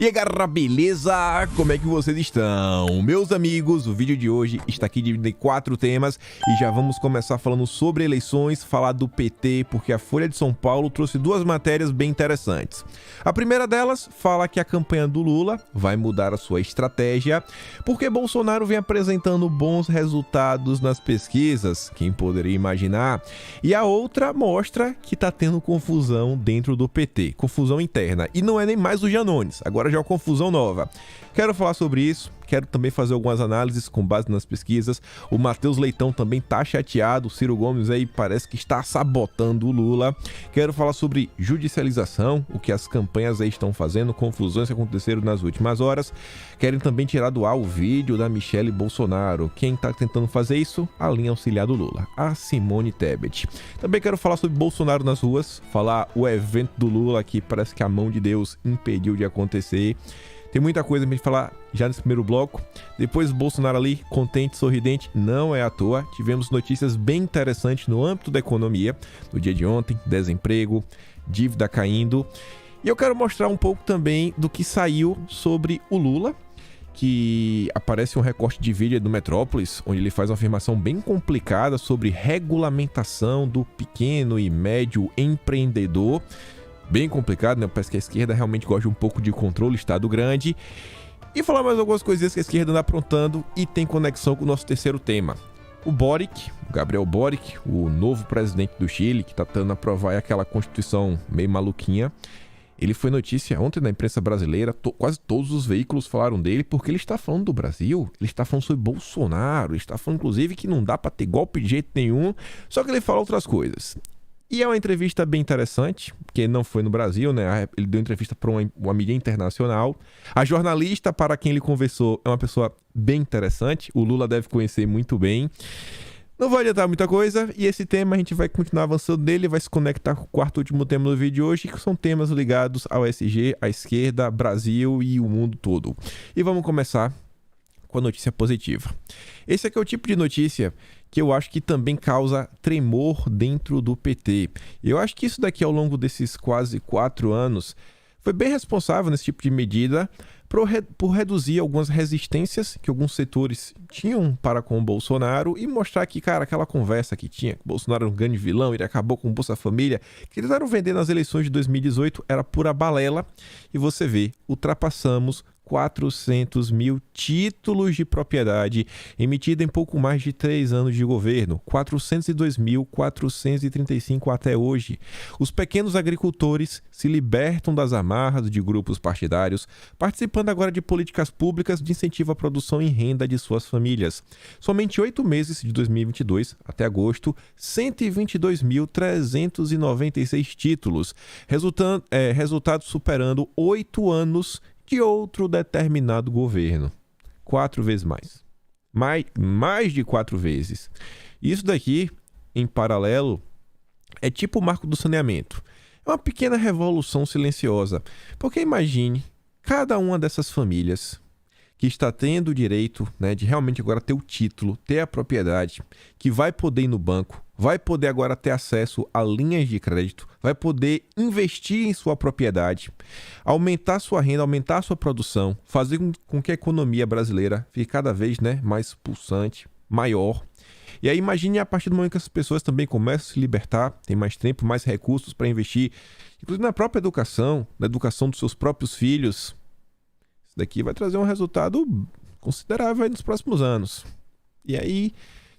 E aí galera, beleza? Como é que vocês estão? Meus amigos, o vídeo de hoje está aqui dividido em 4 temas e já vamos começar falando sobre eleições, falar do PT, porque a Folha de São Paulo trouxe 2 matérias bem interessantes. A primeira delas fala que a campanha do Lula vai mudar a sua estratégia, porque Bolsonaro vem apresentando bons resultados nas pesquisas, quem poderia imaginar? E a outra mostra que tá tendo confusão dentro do PT, confusão interna, e não é nem mais o Janones, agora já é uma confusão nova. Quero falar sobre isso, quero também fazer algumas análises com base nas pesquisas. O Matheus Leitão também tá chateado, o Ciro Gomes aí parece que está sabotando o Lula. Quero falar sobre judicialização, o que as campanhas aí estão fazendo, confusões que aconteceram nas últimas horas. Querem também tirar do ar o vídeo da Michelle Bolsonaro. Quem tá tentando fazer isso? A linha auxiliar do Lula, a Simone Tebet. Também quero falar sobre Bolsonaro nas ruas, falar o evento do Lula que parece que a mão de Deus impediu de acontecer. Tem muita coisa pra gente falar já nesse primeiro bloco. Depois Bolsonaro ali, contente, sorridente, não é à toa. Tivemos notícias bem interessantes no âmbito da economia, no dia de ontem, desemprego, dívida caindo. E eu quero mostrar um pouco também do que saiu sobre o Lula, que aparece um recorte de vídeo do Metrópolis, onde ele faz uma afirmação bem complicada sobre regulamentação do pequeno e médio empreendedor. Bem complicado, né? Parece que a esquerda realmente gosta um pouco de controle, Estado grande. E falar mais algumas coisinhas que a esquerda anda aprontando e tem conexão com o nosso terceiro tema. O Boric, o Gabriel Boric, o novo presidente do Chile, que está tentando aprovar aquela constituição meio maluquinha. Ele foi notícia ontem na imprensa brasileira, quase todos os veículos falaram dele, porque ele está falando do Brasil, ele está falando sobre Bolsonaro, ele está falando inclusive que não dá para ter golpe de jeito nenhum, só que ele fala outras coisas. E é uma entrevista bem interessante, porque não foi no Brasil, né? Ele deu entrevista para uma mídia internacional. A jornalista para quem ele conversou é uma pessoa bem interessante, o Lula deve conhecer muito bem. Não vai adiantar muita coisa, e esse tema a gente vai continuar avançando nele, vai se conectar com o quarto e último tema do vídeo de hoje, que são temas ligados ao SG, à esquerda, Brasil e o mundo todo. E vamos começar com a notícia positiva. Esse aqui é o tipo de notícia que eu acho que também causa tremor dentro do PT. Eu acho que isso daqui, ao longo desses quase 4 anos, foi bem responsável nesse tipo de medida por reduzir algumas resistências que alguns setores tinham para com o Bolsonaro e mostrar que, cara, aquela conversa que tinha, que o Bolsonaro era um grande vilão, ele acabou com o Bolsa Família, que tentaram vender nas eleições de 2018, era pura balela. E você vê, ultrapassamos 400 mil títulos de propriedade emitidos em pouco mais de 3 anos de governo, 402.435 até hoje. Os pequenos agricultores se libertam das amarras de grupos partidários, participando agora de políticas públicas de incentivo à produção e renda de suas famílias. Somente 8 meses de 2022 até agosto, 122.396 títulos, resultado superando 8 anos de outro determinado governo. 4 vezes mais. Mais de 4 vezes. Isso daqui, em paralelo, é tipo o marco do saneamento. É uma pequena revolução silenciosa. Porque imagine cada uma dessas famílias que está tendo o direito, né, de realmente agora ter o título, ter a propriedade, que vai poder ir no banco, vai poder agora ter acesso a linhas de crédito, vai poder investir em sua propriedade, aumentar sua renda, aumentar sua produção, fazer com que a economia brasileira fique cada vez, né, mais pulsante, maior. E aí imagine a partir do momento que as pessoas também começam a se libertar, tem mais tempo, mais recursos para investir, inclusive na própria educação, na educação dos seus próprios filhos. Isso daqui vai trazer um resultado considerável aí nos próximos anos. E aí,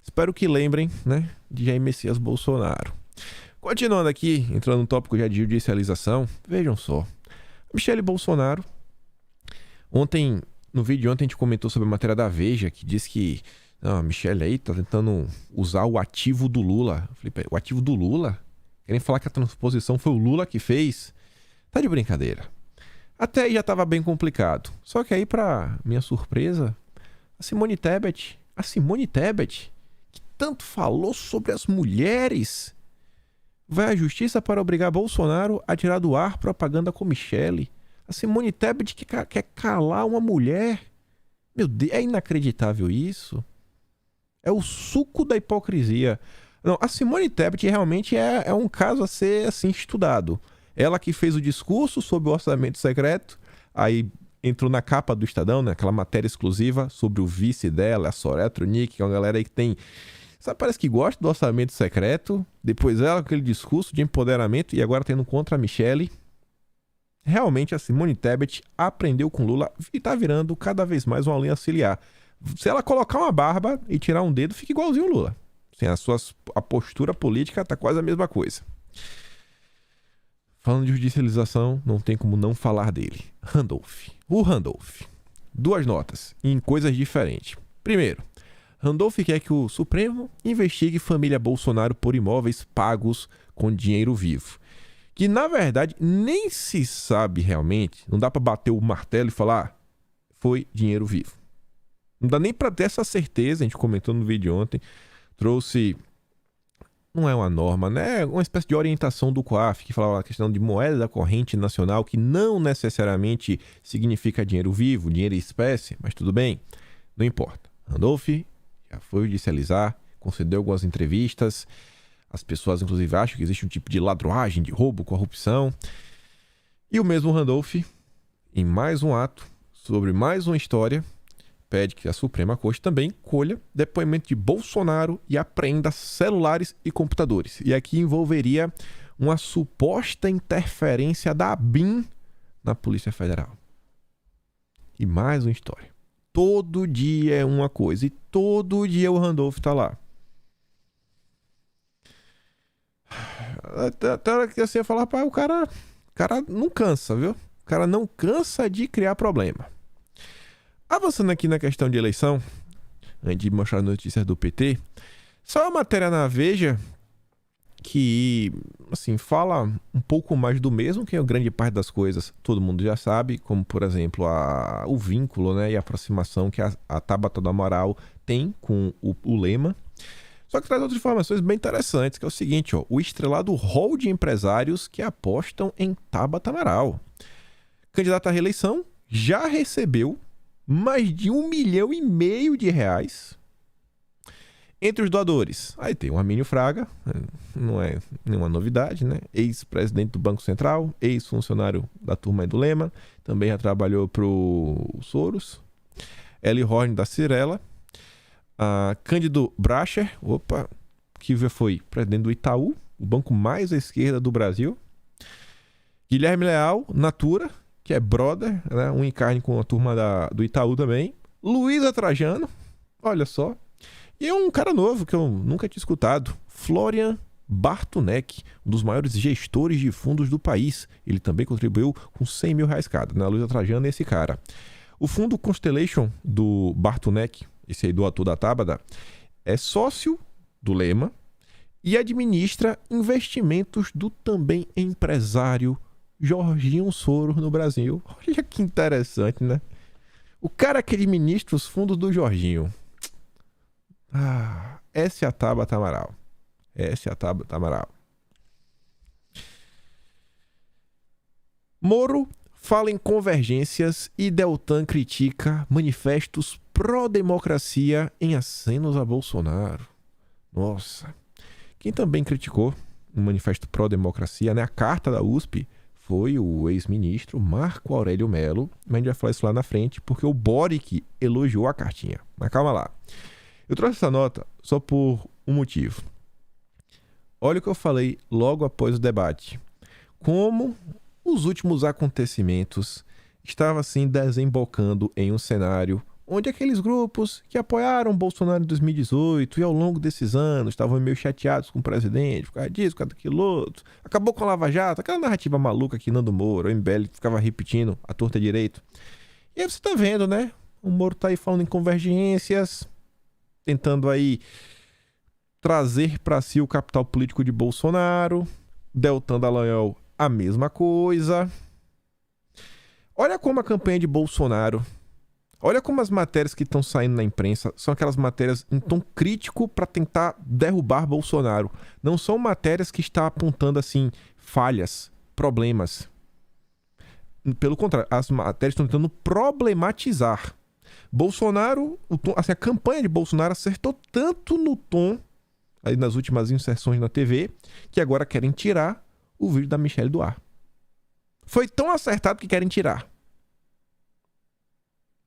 espero que lembrem, né, de Jair Messias Bolsonaro. Continuando aqui, entrando no tópico já de judicialização, vejam só. Michelle Bolsonaro, no vídeo de ontem a gente comentou sobre a matéria da Veja, que diz que a Michelle aí tá tentando usar o ativo do Lula. Eu falei, o ativo do Lula? Querem falar que a transposição foi o Lula que fez? Tá de brincadeira. Até aí já estava bem complicado. Só que aí, para minha surpresa, a Simone Tebet, que tanto falou sobre as mulheres, vai à justiça para obrigar Bolsonaro a tirar do ar propaganda com Michelle. A Simone Tebet que quer calar uma mulher. Meu Deus, é inacreditável isso. É o suco da hipocrisia. Não, a Simone Tebet realmente é um caso a ser assim estudado. Ela que fez o discurso sobre o orçamento secreto, aí entrou na capa do Estadão, né? Aquela matéria exclusiva sobre o vice dela, a Soraya Tronic, que é uma galera aí que tem... Sabe, parece que gosta do orçamento secreto. Depois ela com aquele discurso de empoderamento e agora tendo contra a Michelle. Realmente a Simone Tebet aprendeu com Lula e tá virando cada vez mais uma linha ciliar. Se ela colocar uma barba e tirar um dedo, fica igualzinho o Lula. Assim, a postura política tá quase a mesma coisa. Falando de judicialização, não tem como não falar dele. Randolph. O Randolph. 2 notas, em coisas diferentes. Primeiro, Randolph quer que o Supremo investigue família Bolsonaro por imóveis pagos com dinheiro vivo. Que, na verdade, nem se sabe realmente, não dá para bater o martelo e falar foi dinheiro vivo. Não dá nem para ter essa certeza, a gente comentou no vídeo ontem, trouxe, não é uma norma, né? Uma espécie de orientação do COAF, que falava a questão de moeda da corrente nacional, que não necessariamente significa dinheiro vivo, dinheiro em espécie, mas tudo bem, não importa. Randolph já foi judicializar, concedeu algumas entrevistas. As pessoas, inclusive, acham que existe um tipo de ladruagem, de roubo, corrupção. E o mesmo Randolph, em mais um ato, sobre mais uma história, pede que a Suprema Corte também colha depoimento de Bolsonaro e apreenda celulares e computadores. E aqui envolveria uma suposta interferência da ABIN na Polícia Federal. E mais uma história. Todo dia é uma coisa e todo dia o Randolph tá lá. Até hora que assim eu falar, o cara não cansa, viu? O cara não cansa de criar problema. Avançando aqui na questão de eleição, antes de mostrar notícias do PT, só uma matéria na Veja que, assim, fala um pouco mais do mesmo, que a grande parte das coisas todo mundo já sabe, como, por exemplo, o vínculo, né, e a aproximação que a Tabata do Amaral tem com o Lema. Só que traz outras informações bem interessantes, que é o seguinte, ó, o estrelado hall de empresários que apostam em Tabata Amaral. Candidato à reeleição já recebeu mais de R$1,5 milhão entre os doadores. Aí tem o Armínio Fraga, não é nenhuma novidade, né? Ex-presidente do Banco Central, ex-funcionário da turma do Lema, também já trabalhou para o Soros. Eli Horn da Cirela. Cândido Bracher, que já foi presidente do Itaú, o banco mais à esquerda do Brasil. Guilherme Leal, Natura, que é brother, né? Um em carne com a turma do Itaú também. Luísa Trajano, olha só. E é um cara novo que eu nunca tinha escutado, Florian Bartunek, um dos maiores gestores de fundos do país. Ele também contribuiu com R$100 mil cada, né? Luísa Trajano é esse cara. O fundo Constellation do Bartunek, esse aí do ator da Tabata, é sócio do Lema e administra investimentos do também empresário Jorginho Soro no Brasil. Olha que interessante, né? O cara que administra os fundos do Jorginho. Essa é a Tabata Amaral. Essa é a Tabata Amaral. Moro fala em convergências e Deltan critica manifestos pró-democracia em acenos a Bolsonaro. Nossa. Quem também criticou o manifesto pró-democracia, né? A carta da USP, foi o ex-ministro Marco Aurélio Mello. Mas a gente vai falar isso lá na frente, porque o Boric elogiou a cartinha. Mas calma lá. Eu trouxe essa nota só por um motivo. Olha o que eu falei logo após o debate. Como os últimos acontecimentos estavam assim desembocando em um cenário onde aqueles grupos que apoiaram Bolsonaro em 2018 e ao longo desses anos estavam meio chateados com o presidente, por causa disso, por causa daquilo outro, acabou com a Lava Jato, aquela narrativa maluca que Nando Moura, o MBL ficava repetindo à torta e direito. E aí você tá vendo, né? O Moro tá aí falando em convergências, tentando aí trazer para si o capital político de Bolsonaro. Deltan Dallagnol, a mesma coisa. Olha como a campanha de Bolsonaro, olha como as matérias que estão saindo na imprensa são aquelas matérias em tom crítico para tentar derrubar Bolsonaro. Não são matérias que estão apontando assim falhas, problemas. Pelo contrário, as matérias estão tentando problematizar. Bolsonaro, assim, a campanha de Bolsonaro acertou tanto no tom aí nas últimas inserções na TV que agora querem tirar o vídeo da Michelle do ar. Foi tão acertado que querem tirar.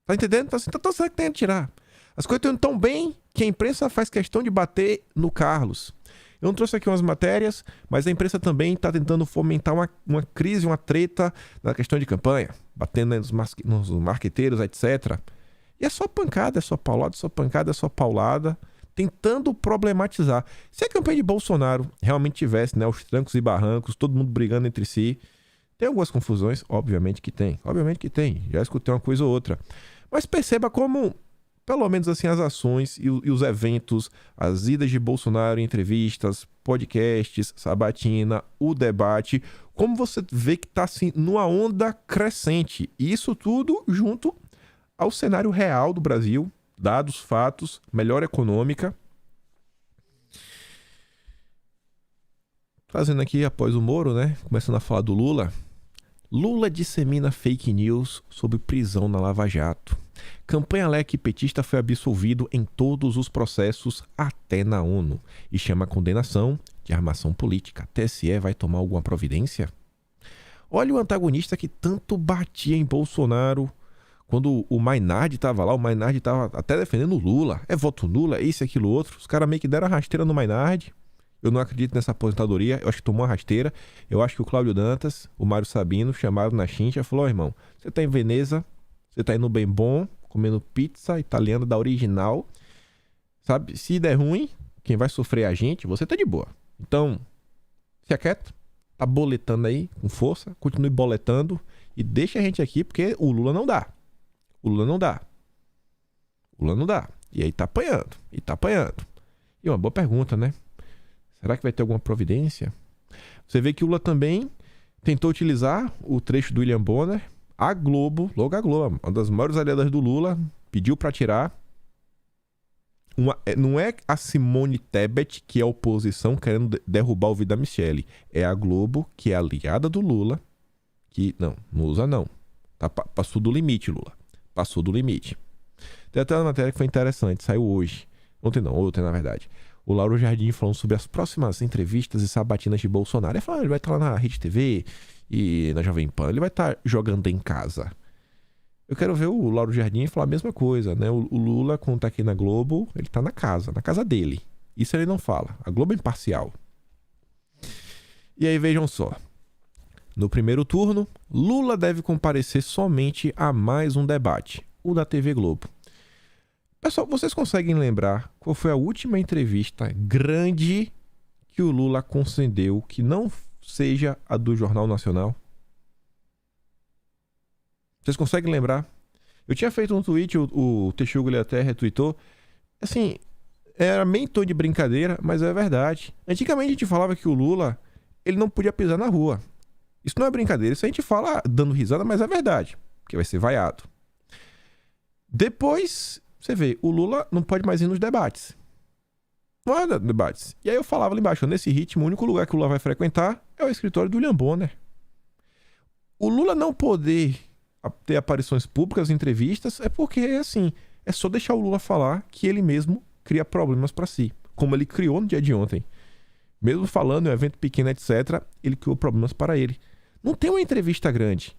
Tá entendendo? Então você que tem que tirar. As coisas estão tão bem que a imprensa faz questão de bater no Carlos. Eu não trouxe aqui umas matérias, mas a imprensa também está tentando fomentar uma crise, uma treta na questão de campanha, batendo nos marqueteiros, etc. E é só pancada, é só paulada, é só pancada, é só paulada, tentando problematizar. Se a campanha de Bolsonaro realmente tivesse, né, os trancos e barrancos, todo mundo brigando entre si, tem algumas confusões, obviamente que tem. Obviamente que tem, já escutei uma coisa ou outra. Mas perceba como, pelo menos assim, as ações e os eventos, as idas de Bolsonaro em entrevistas, podcasts, sabatina, o debate, como você vê que está assim, numa onda crescente. E isso tudo junto ao cenário real do Brasil, dados, fatos, melhora econômica. Trazendo aqui após o Moro, né? Começando a falar do Lula. Lula dissemina fake news sobre prisão na Lava Jato. Campanha Leque petista foi absolvido em todos os processos até na ONU e chama a condenação de armação política. TSE vai tomar alguma providência? Olha o antagonista que tanto batia em Bolsonaro. Quando o Maynard estava lá, o Maynard estava até defendendo o Lula. É voto nulo, é isso, aquilo, outro. Os caras meio que deram a rasteira no Maynard. Eu não acredito nessa aposentadoria, eu acho que tomou a rasteira. Eu acho que o Cláudio Dantas, o Mário Sabino, chamaram na chincha e falou: irmão, você tá em Veneza, você tá indo bem bom, comendo pizza italiana da original. Sabe, se der ruim, quem vai sofrer é a gente, você tá de boa. Então, fica quieto, tá boletando aí com força, continue boletando e deixa a gente aqui, porque o Lula não dá. O Lula não dá. O Lula não dá. E aí tá apanhando, e tá apanhando. E uma boa pergunta, né? Será que vai ter alguma providência? Você vê que o Lula também tentou utilizar o trecho do William Bonner. A Globo, logo a Globo, uma das maiores aliadas do Lula, pediu para tirar. Não é a Simone Tebet, que é a oposição, querendo derrubar o Vida Michele. É a Globo, que é aliada do Lula, que não usa não. Tá, passou do limite, Lula. Passou do limite. Tem até uma matéria que foi interessante, saiu hoje. Ontem, na verdade. O Lauro Jardim falando sobre as próximas entrevistas e sabatinas de Bolsonaro. Ele falou, ele vai estar lá na Rede TV e na Jovem Pan. Ele vai estar jogando em casa. Eu quero ver o Lauro Jardim falar a mesma coisa, né? O Lula, quando tá aqui na Globo, ele tá na casa dele. Isso ele não fala. A Globo é imparcial. E aí, vejam só. No primeiro turno, Lula deve comparecer somente a mais um debate, o da TV Globo. Pessoal, vocês conseguem lembrar qual foi a última entrevista grande que o Lula concedeu que não seja a do Jornal Nacional? Vocês conseguem lembrar? Eu tinha feito um tweet, o Texugo ele até retweetou. Assim, era meio tom de brincadeira, mas é verdade. Antigamente a gente falava que o Lula ele não podia pisar na rua. Isso não é brincadeira, isso a gente fala dando risada, mas é verdade, porque vai ser vaiado. Depois, você vê, o Lula não pode mais ir nos debates. Não é debates. E aí eu falava ali embaixo, nesse ritmo, o único lugar que o Lula vai frequentar é o escritório do William Bonner. O Lula não poder ter aparições públicas, entrevistas, é porque, assim, é só deixar o Lula falar que ele mesmo cria problemas para si, como ele criou no dia de ontem. Mesmo falando em um evento pequeno, etc., ele criou problemas para ele. Não tem uma entrevista grande.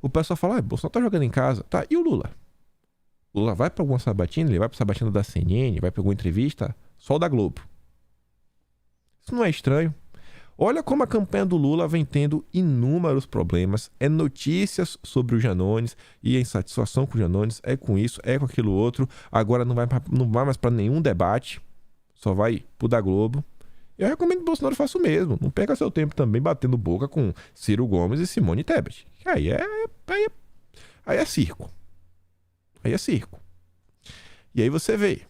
O pessoal fala, Bolsonaro tá jogando em casa. Tá, e o Lula? O Lula vai para alguma sabatina? Ele vai para sabatina da CNN? Vai para alguma entrevista? Só o da Globo. Isso não é estranho? Olha como a campanha do Lula vem tendo inúmeros problemas. É notícias sobre o Janones e a insatisfação com o Janones. É com isso, é com aquilo outro. Agora não vai mais para nenhum debate. Só vai pro da Globo. Eu recomendo que o Bolsonaro faça o mesmo. Não perca seu tempo também batendo boca com Ciro Gomes e Simone Tebet. Aí é circo. Aí é circo. E aí você vê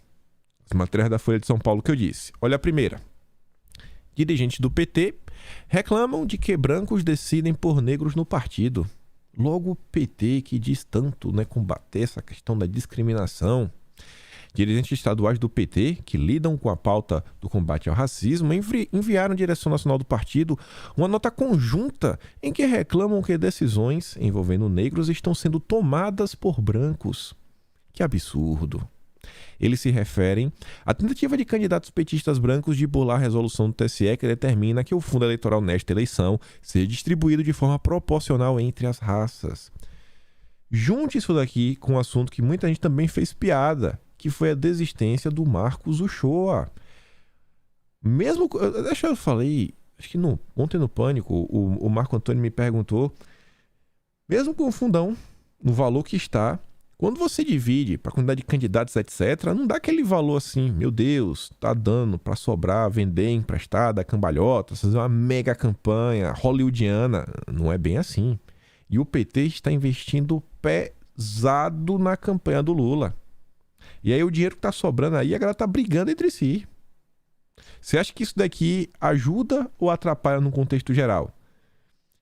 as matérias da Folha de São Paulo que eu disse. Olha a primeira. Dirigentes do PT reclamam de que brancos decidem por negros no partido. Logo o PT que diz tanto, né, combater essa questão da discriminação. Dirigentes estaduais do PT, que lidam com a pauta do combate ao racismo, enviaram à direção nacional do partido uma nota conjunta em que reclamam que decisões envolvendo negros estão sendo tomadas por brancos. Que absurdo! Eles se referem à tentativa de candidatos petistas brancos de burlar a resolução do TSE que determina que o fundo eleitoral nesta eleição seja distribuído de forma proporcional entre as raças. Junte isso daqui com um assunto que muita gente também fez piada, que foi a desistência do Marcos Uchoa. Mesmo... Deixa eu falei... Acho que ontem no Pânico, o Marco Antônio me perguntou, mesmo com o fundão, no valor que está, quando você divide para a quantidade de candidatos, etc., não dá aquele valor assim, meu Deus, tá dando para sobrar, vender emprestada, cambalhota, fazer uma mega campanha hollywoodiana. Não é bem assim. E o PT está investindo pesado na campanha do Lula. E aí o dinheiro que tá sobrando aí, a galera tá brigando entre si. Você acha que isso daqui ajuda ou atrapalha no contexto geral?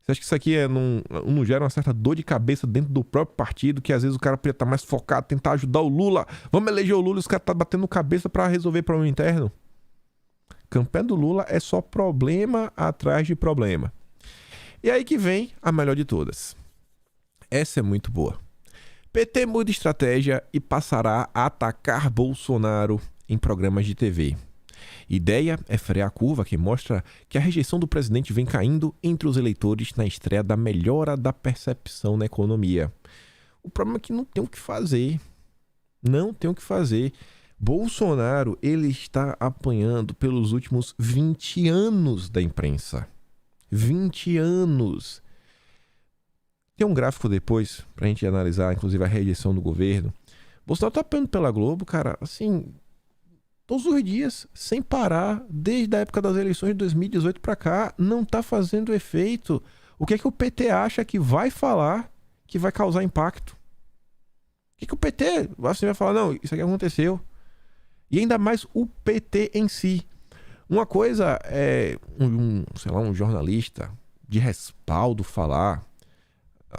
Você acha que isso aqui não gera uma certa dor de cabeça dentro do próprio partido, que às vezes o cara podia estar mais focado, tentar ajudar o Lula, vamos eleger o Lula e os caras estão batendo cabeça para resolver problema interno? Campanha do Lula é só problema atrás de problema. E aí que vem a melhor de todas. Essa é muito boa. PT muda estratégia e passará a atacar Bolsonaro em programas de TV. Ideia é frear a curva que mostra que a rejeição do presidente vem caindo entre os eleitores na estreia da melhora da percepção na economia. O problema é que não tem o que fazer. Não tem o que fazer. Bolsonaro, ele está apanhando pelos últimos 20 anos da imprensa. 20 anos. Tem um gráfico depois pra gente analisar, inclusive, a rejeição do governo. Bolsonaro tá apanhando pela Globo, cara, assim... todos os dias, sem parar, desde a época das eleições de 2018 para cá, não tá fazendo efeito. O que é que o PT acha que vai falar que vai causar impacto? O que é que o PT assim, vai falar? Não, isso aqui aconteceu. E ainda mais o PT em si. Uma coisa é um jornalista de respaldo falar.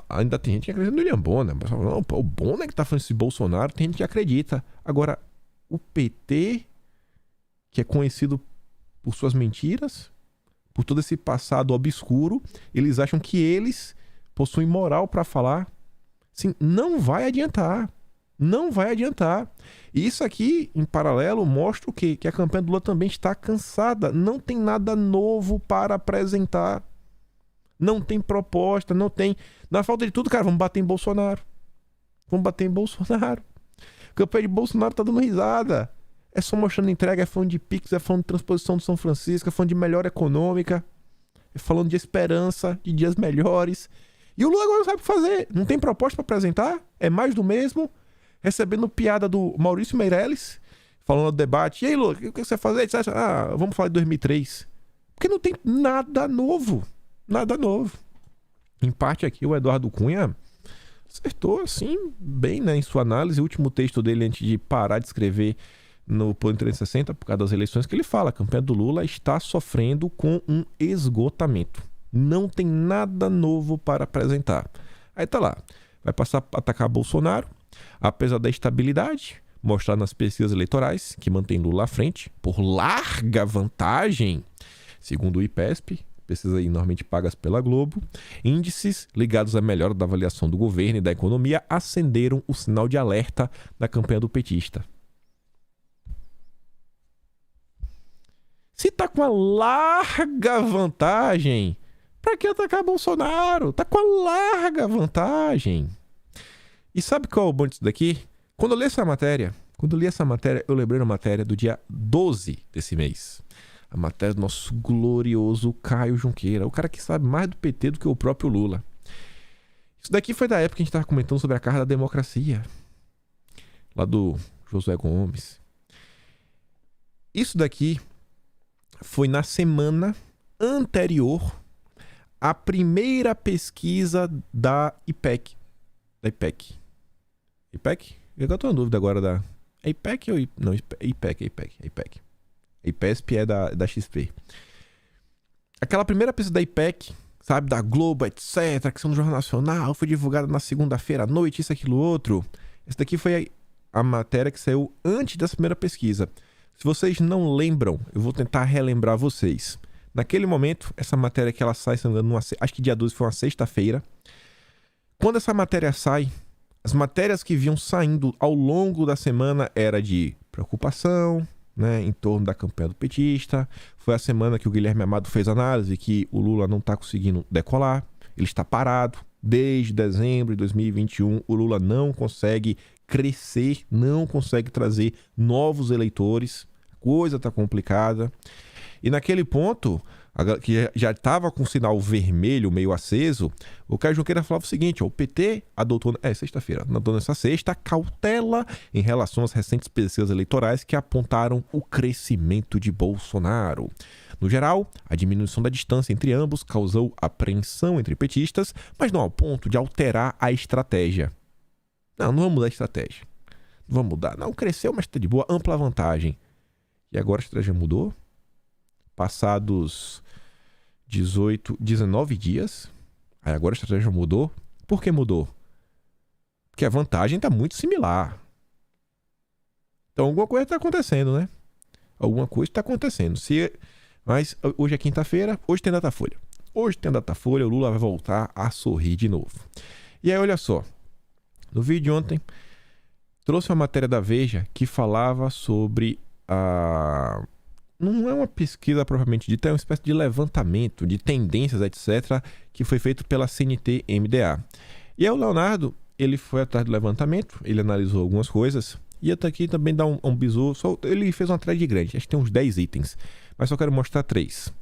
Ainda tem gente que acredita no William Bonner. Não, o Bonner que tá falando esse Bolsonaro, tem gente que acredita. Agora, o PT... que é conhecido por suas mentiras, por todo esse passado obscuro, eles acham que eles possuem moral para falar. Sim, não vai adiantar. Não vai adiantar. E isso aqui, em paralelo, mostra o quê? Que a campanha do Lula também está cansada. Não tem nada novo para apresentar. Não tem proposta, não tem... Na falta de tudo, cara, vamos bater em Bolsonaro. Vamos bater em Bolsonaro. A campanha de Bolsonaro tá dando risada. É só mostrando entrega, é falando de Pix, é falando de transposição do São Francisco, é falando de melhora econômica, é falando de esperança, de dias melhores. E o Lula agora não sabe o que fazer. Não tem proposta para apresentar, é mais do mesmo. Recebendo piada do Maurício Meirelles, falando do debate. E aí, Lula, o que você vai fazer? Você acha, vamos falar de 2003. Porque não tem nada novo. Nada novo. Em parte aqui, o Eduardo Cunha acertou, assim, bem, né, em sua análise. O último texto dele, antes de parar de escrever no Plano 360, por causa das eleições, que ele fala, a campanha do Lula está sofrendo com um esgotamento. Não tem nada novo para apresentar. Aí tá lá, vai passar a atacar Bolsonaro, apesar da estabilidade, mostrar nas pesquisas eleitorais, que mantém Lula à frente, por larga vantagem, segundo o IPESP, pesquisas aí normalmente pagas pela Globo, índices ligados à melhora da avaliação do governo e da economia acenderam o sinal de alerta da campanha do petista. Se tá com a larga vantagem, pra que atacar Bolsonaro? Tá com a larga vantagem. E sabe qual é o bom disso daqui? Quando eu li essa matéria, eu lembrei da matéria do dia 12 desse mês. A matéria do nosso glorioso Caio Junqueira, o cara que sabe mais do PT do que o próprio Lula. Isso daqui foi da época que a gente estava comentando sobre a Carta da Democracia, lá do Josué Gomes. Isso daqui foi na semana anterior à primeira pesquisa da IPEC. Da IPEC? IPEC? Eu tô em dúvida agora da... É IPEC ou... Não, IPEC. A IPESP é da XP. Aquela primeira pesquisa da IPEC, sabe, da Globo, etc., que são do Jornal Nacional, foi divulgada na segunda-feira à noite, isso, aquilo, outro. Essa daqui foi a matéria que saiu antes dessa primeira pesquisa. Se vocês não lembram, eu vou tentar relembrar vocês. Naquele momento, essa matéria que ela sai, se não me engano, acho que dia 12 foi uma sexta-feira. Quando essa matéria sai, as matérias que vinham saindo ao longo da semana era de preocupação, né, em torno da campanha do petista. Foi a semana que o Guilherme Amado fez análise que o Lula não está conseguindo decolar, ele está parado, Desde dezembro de 2021, o Lula não consegue crescer, não consegue trazer novos eleitores. A coisa tá complicada. E naquele ponto, que já estava com o sinal vermelho meio aceso, o Caio Junqueira falava o seguinte: ó, o PT adotou, sexta-feira, adotou nessa sexta, cautela em relação às recentes pesquisas eleitorais que apontaram o crescimento de Bolsonaro. No geral, a diminuição da distância entre ambos causou apreensão entre petistas, mas não ao ponto de alterar a estratégia. Não vamos mudar a estratégia. Não vamos mudar. Não, cresceu, mas está de boa, ampla vantagem. E agora a estratégia mudou? Passados 19 dias, aí agora a estratégia mudou. Por que mudou? Porque a vantagem está muito similar. Então alguma coisa está acontecendo, né? Alguma coisa está acontecendo. Mas hoje é quinta-feira, hoje tem Datafolha. Hoje tem Datafolha, o Lula vai voltar a sorrir de novo. E aí, olha só. No vídeo de ontem, trouxe uma matéria da Veja que falava sobre a... Não é uma pesquisa propriamente dita, é uma espécie de levantamento de tendências, etc., que foi feito pela CNT-MDA. E aí o Leonardo, ele foi atrás do levantamento, ele analisou algumas coisas, e eu tô aqui também dar um bisu, ele fez uma thread grande, acho que tem uns 10 itens, mas só quero mostrar 3.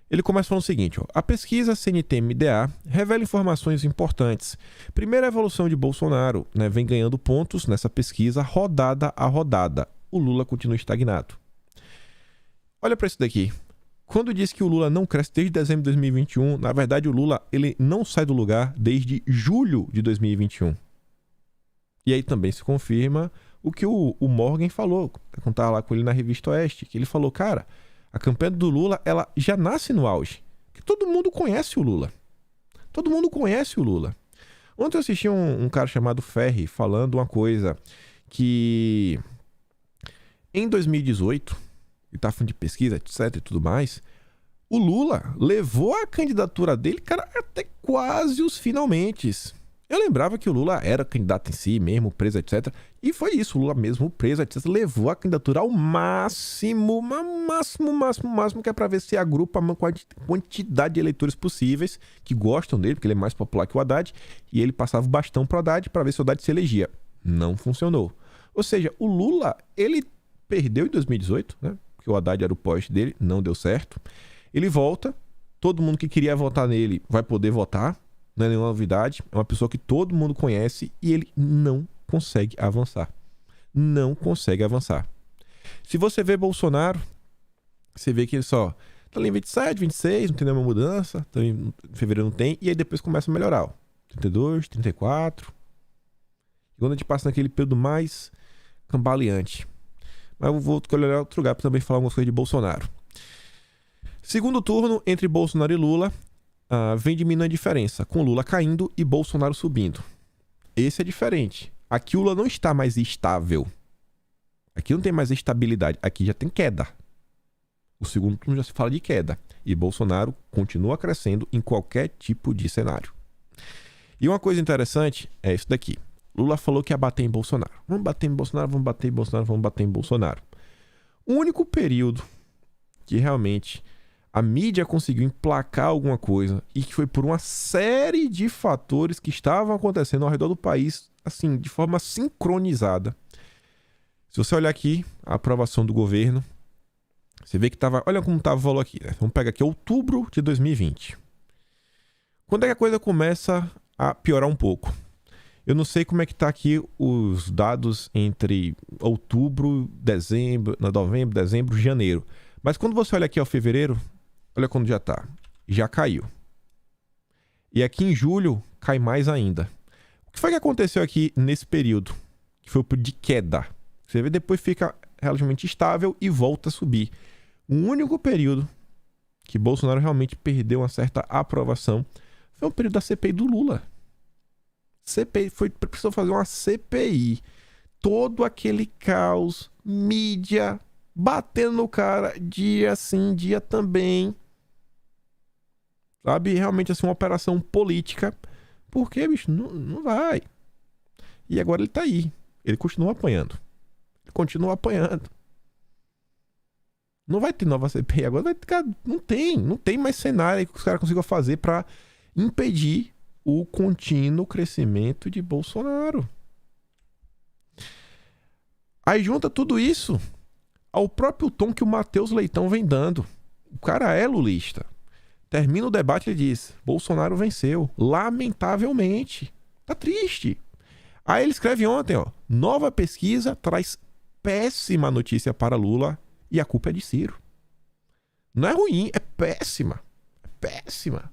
Ele começa falando o seguinte, ó, a pesquisa CNT-MDA revela informações importantes. Primeiro, a evolução de Bolsonaro, né, vem ganhando pontos nessa pesquisa rodada a rodada. O Lula continua estagnado. Olha para isso daqui. Quando diz que o Lula não cresce desde dezembro de 2021, na verdade o Lula ele não sai do lugar desde julho de 2021. E aí também se confirma o que o Morgan falou, quando estava lá com ele na Revista Oeste, que ele falou, cara, a campanha do Lula ela já nasce no auge. Que todo mundo conhece o Lula. Todo mundo conhece o Lula. Ontem eu assisti um cara chamado Ferri falando uma coisa que em 2018... e tá falando de pesquisa, etc e tudo mais, o Lula levou a candidatura dele, cara, até quase os finalmente. Eu lembrava que o Lula era candidato em si mesmo, preso, etc. E foi isso, o Lula mesmo preso, etc. Levou a candidatura ao máximo, máximo, que é pra ver se agrupa a quantidade de eleitores possíveis que gostam dele, porque ele é mais popular que o Haddad, e ele passava o bastão pro Haddad pra ver se o Haddad se elegia. Não funcionou. Ou seja, o Lula, ele perdeu em 2018, né? Porque o Haddad era o poste dele, não deu certo. Ele volta, todo mundo que queria votar nele vai poder votar, não é nenhuma novidade, é uma pessoa que todo mundo conhece e ele não consegue avançar. Não consegue avançar. Se você vê Bolsonaro, você vê que ele só tá ali em 27, 26, não tem nenhuma mudança, em fevereiro não tem, e aí depois começa a melhorar. Ó. 32, 34. E quando a gente passa naquele período mais cambaleante. Mas eu vou olhar outro lugar para também falar algumas coisas de Bolsonaro. Segundo turno, entre Bolsonaro e Lula, vem diminuindo a diferença, com Lula caindo e Bolsonaro subindo. Esse é diferente. Aqui o Lula não está mais estável. Aqui não tem mais estabilidade. Aqui já tem queda. O segundo turno já se fala de queda. E Bolsonaro continua crescendo em qualquer tipo de cenário. E uma coisa interessante é isso daqui. Lula falou que ia bater em Bolsonaro. Vamos bater em Bolsonaro, vamos bater em Bolsonaro, vamos bater em Bolsonaro. O único período que realmente a mídia conseguiu emplacar alguma coisa e que foi por uma série de fatores que estavam acontecendo ao redor do país, assim, de forma sincronizada. Se você olhar aqui, a aprovação do governo, você vê que estava... Olha como estava o valor aqui, né? Vamos pegar aqui outubro de 2020. Quando é que a coisa começa a piorar um pouco? Eu não sei como é que está aqui os dados entre outubro, dezembro, novembro, dezembro, janeiro. Mas quando você olha aqui ao fevereiro, olha quando já está. Já caiu. E aqui em julho, cai mais ainda. O que foi que aconteceu aqui nesse período? Que foi o período de queda. Você vê, depois fica relativamente estável e volta a subir. O único período que Bolsonaro realmente perdeu uma certa aprovação foi o período da CPI do Lula. CPI, precisou fazer uma CPI. Todo aquele caos, mídia, batendo no cara, dia sim, dia também. Sabe? Realmente, assim, uma operação política. Porque, bicho, não vai. E agora ele tá aí. Ele continua apanhando. Ele continua apanhando. Não vai ter nova CPI agora. Vai ficar, não tem mais cenário que os caras consigam fazer pra impedir o contínuo crescimento de Bolsonaro. Aí junta tudo isso ao próprio tom que o Matheus Leitão vem dando. O cara é lulista. Termina o debate e ele diz: Bolsonaro venceu. Lamentavelmente. Tá triste. Aí ele escreve ontem, ó: nova pesquisa traz péssima notícia para Lula e a culpa é de Ciro. Não é ruim, é péssima. É péssima.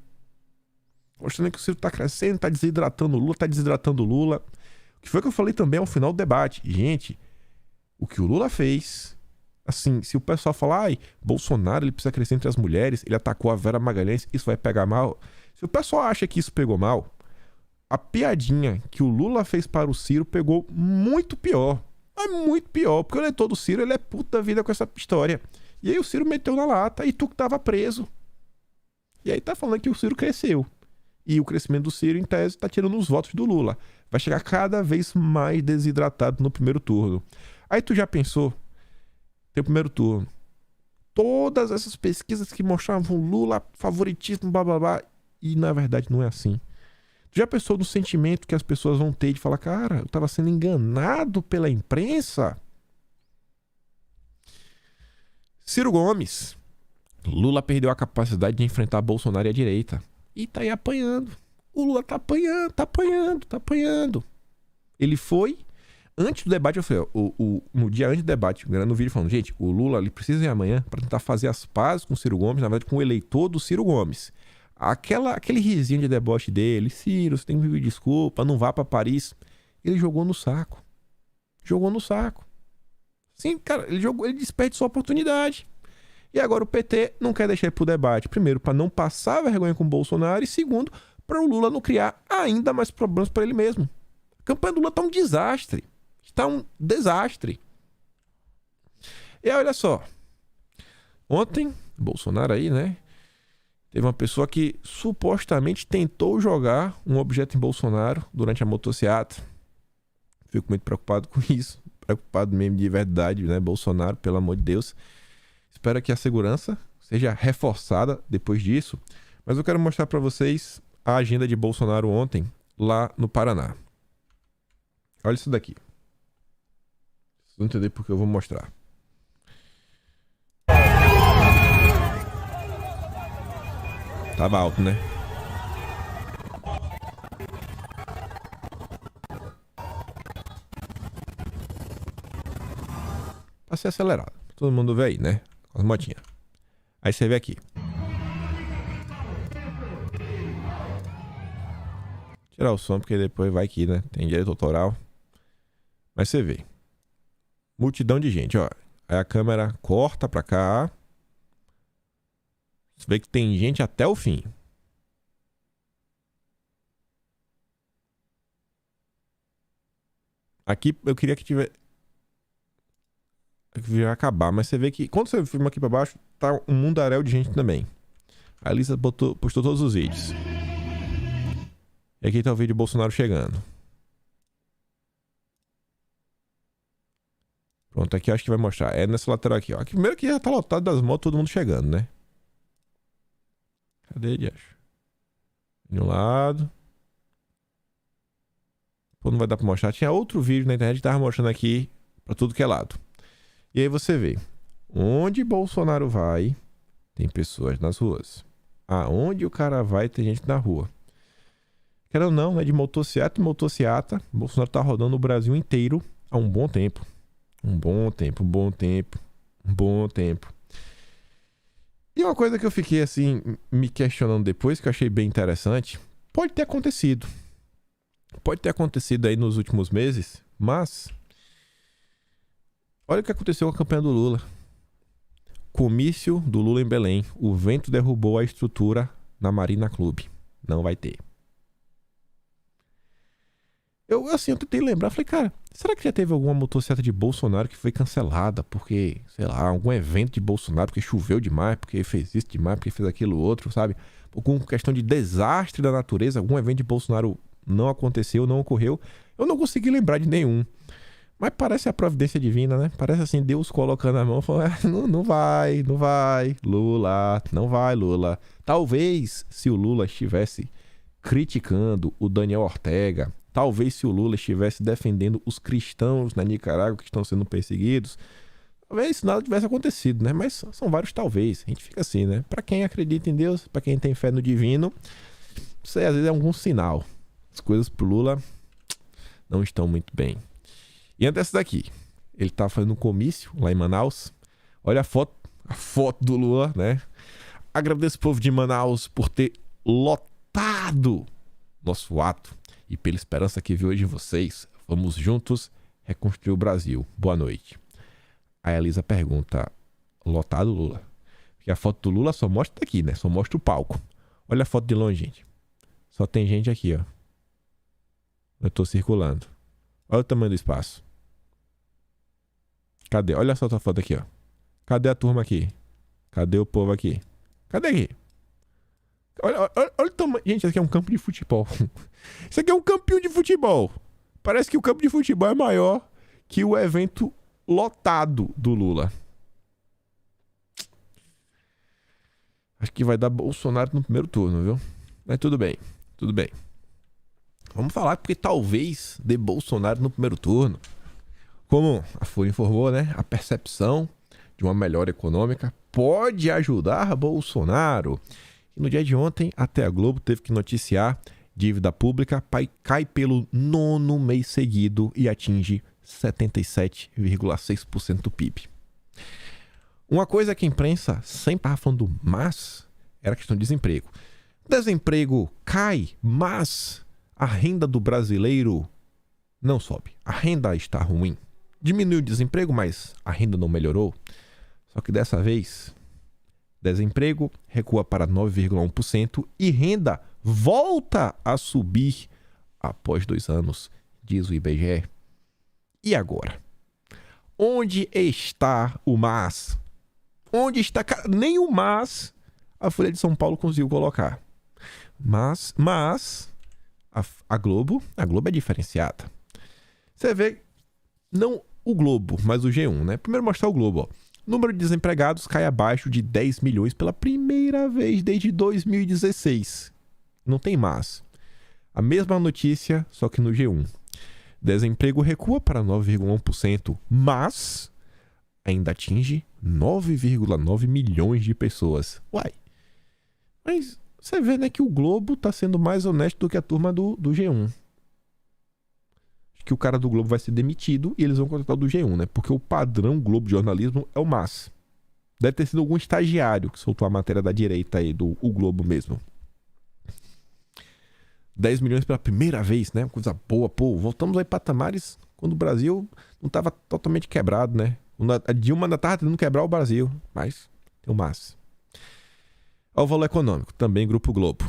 Mostrando que o Ciro tá crescendo, tá desidratando o Lula. O que foi que eu falei também ao final do debate? Gente, o que o Lula fez, assim, se o pessoal falar, ai, Bolsonaro, ele precisa crescer entre as mulheres, ele atacou a Vera Magalhães, isso vai pegar mal. Se o pessoal acha que isso pegou mal, a piadinha que o Lula fez para o Ciro pegou muito pior. É muito pior, porque o eleitor do Ciro, ele é puta da vida com essa história. E aí o Ciro meteu na lata e tu que tava preso. E aí tá falando que o Ciro cresceu. E o crescimento do Ciro, em tese, tá tirando os votos do Lula. Vai chegar cada vez mais desidratado no primeiro turno. Aí tu já pensou? Tem o primeiro turno. Todas essas pesquisas que mostravam Lula, favoritismo, blá blá blá. E na verdade não é assim. Tu já pensou no sentimento que as pessoas vão ter de falar, cara, eu tava sendo enganado pela imprensa? Ciro Gomes. Lula perdeu a capacidade de enfrentar Bolsonaro e a direita. E tá aí apanhando. O Lula tá apanhando. Ele foi... Antes do debate, eu falei, no dia antes do debate, gravando um vídeo falando, gente, o Lula ele precisa ir amanhã para tentar fazer as pazes com o Ciro Gomes, na verdade com o eleitor do Ciro Gomes. Aquele risinho de deboche dele, Ciro, você tem que pedir desculpa, não vá para Paris. Ele jogou no saco. Sim, cara, ele desperdiçou a oportunidade. E agora o PT não quer deixar ele pro debate. Primeiro, para não passar vergonha com o Bolsonaro. E segundo, para o Lula não criar ainda mais problemas para ele mesmo. A campanha do Lula tá um desastre. Está um desastre. E olha só. Ontem, Bolsonaro aí, né? Teve uma pessoa que supostamente tentou jogar um objeto em Bolsonaro durante a motociata. Fico muito preocupado com isso. Preocupado mesmo de verdade, né? Bolsonaro, pelo amor de Deus. Espero que a segurança seja reforçada depois disso. Mas eu quero mostrar para vocês a agenda de Bolsonaro ontem, lá no Paraná. Olha isso daqui. Vocês vão entender porque eu vou mostrar. Tava alto, né? Passei acelerado. Todo mundo vê aí, né? Com as motinhas. Aí você vê aqui. Tirar o som, porque depois vai aqui, né? Tem direito autoral. Mas você vê. Multidão de gente, ó. Aí a câmera corta pra cá. Você vê que tem gente até o fim. Aqui eu queria que tivesse... Vai acabar, mas você vê que quando você filma aqui pra baixo, tá um mundaréu de gente também. A Lisa postou todos os vídeos. E aqui tá o vídeo do Bolsonaro chegando. Pronto, aqui eu acho que vai mostrar. É nessa lateral aqui, ó. Aqui, primeiro que já tá lotado das motos, todo mundo chegando, né? Cadê ele, acho? De um lado. Pô, não vai dar pra mostrar. Tinha outro vídeo na internet que tava mostrando aqui pra tudo que é lado. E aí você vê. Onde Bolsonaro vai, tem pessoas nas ruas. Aonde o cara vai, tem gente na rua. Querendo ou não, né? De motociata em motociata, Bolsonaro tá rodando o Brasil inteiro há um bom tempo. Um bom tempo. E uma coisa que eu fiquei assim, me questionando depois, que eu achei bem interessante, pode ter acontecido. Pode ter acontecido aí nos últimos meses, mas olha o que aconteceu com a campanha do Lula. Comício do Lula em Belém. O vento derrubou a estrutura na Marina Clube. Não vai ter. Eu tentei lembrar, falei, cara, será que já teve alguma motocicleta de Bolsonaro que foi cancelada porque, sei lá, algum evento de Bolsonaro, porque choveu demais, porque fez isso demais, porque fez aquilo outro, sabe? Ou com questão de desastre da natureza, algum evento de Bolsonaro não aconteceu, não ocorreu. Eu não consegui lembrar de nenhum. Mas parece a providência divina, né? Parece assim, Deus colocando a mão e falando, não vai, Lula, não vai, Lula. Talvez, se o Lula estivesse criticando o Daniel Ortega. Talvez se o Lula estivesse defendendo os cristãos na Nicarágua que estão sendo perseguidos, talvez nada tivesse acontecido, né? Mas são vários talvez. A gente fica assim, né? Para quem acredita em Deus, para quem tem fé no divino, isso aí às vezes é algum sinal. As coisas pro Lula não estão muito bem. E antes dessa daqui, ele tá fazendo um comício lá em Manaus. Olha a foto do Lula, né? Agradeço o povo de Manaus por ter lotado nosso ato e pela esperança que vi hoje em vocês. Vamos juntos reconstruir o Brasil. Boa noite. Aí a Elisa pergunta, lotado, Lula? Porque a foto do Lula só mostra daqui, né? Só mostra o palco. Olha a foto de longe, gente. Só tem gente aqui, ó. Eu tô circulando. Olha o tamanho do espaço. Cadê? Olha só a foto aqui, ó. Cadê a turma aqui? Cadê o povo aqui? Cadê aqui? Olha o tamanho. Gente, isso aqui é um campo de futebol. Isso aqui é um campinho de futebol. Parece que o campo de futebol é maior que o evento lotado do Lula. Acho que vai dar Bolsonaro no primeiro turno, viu? Mas tudo bem, tudo bem. Vamos falar porque talvez dê Bolsonaro no primeiro turno. Como a Folha informou, né? A percepção de uma melhora econômica pode ajudar Bolsonaro. E no dia de ontem, até a Globo teve que noticiar: dívida pública cai pelo 9º mês seguido e atinge 77,6% do PIB. Uma coisa que a imprensa sempre estava falando, mas era a questão de desemprego. Desemprego cai, mas a renda do brasileiro não sobe. A renda está ruim. Diminuiu o desemprego, mas a renda não melhorou. Só que dessa vez, desemprego recua para 9,1% e renda volta a subir após 2 anos, diz o IBGE. E agora? Onde está o MAS? Onde está? Nem o MAS a Folha de São Paulo conseguiu colocar. Mas a Globo é diferenciada. Você vê, não o Globo, mas o G1, né? Primeiro mostrar o Globo, ó. Número de desempregados cai abaixo de 10 milhões pela primeira vez desde 2016. Não tem mais. A mesma notícia, só que no G1. Desemprego recua para 9,1%, mas ainda atinge 9,9 milhões de pessoas. Uai, mas você vê, né, que o Globo tá sendo mais honesto do que a turma do G1. Acho que o cara do Globo vai ser demitido e eles vão contratar o do G1, né? Porque o padrão Globo de jornalismo é o MAS. Deve ter sido algum estagiário que soltou a matéria da direita aí, do o Globo mesmo. 10 milhões pela primeira vez, né? Coisa boa, pô. Voltamos aí patamares quando o Brasil não estava totalmente quebrado, né? A Dilma ainda estava tentando quebrar o Brasil, mas tem o MAS. Ao valor econômico, também Grupo Globo.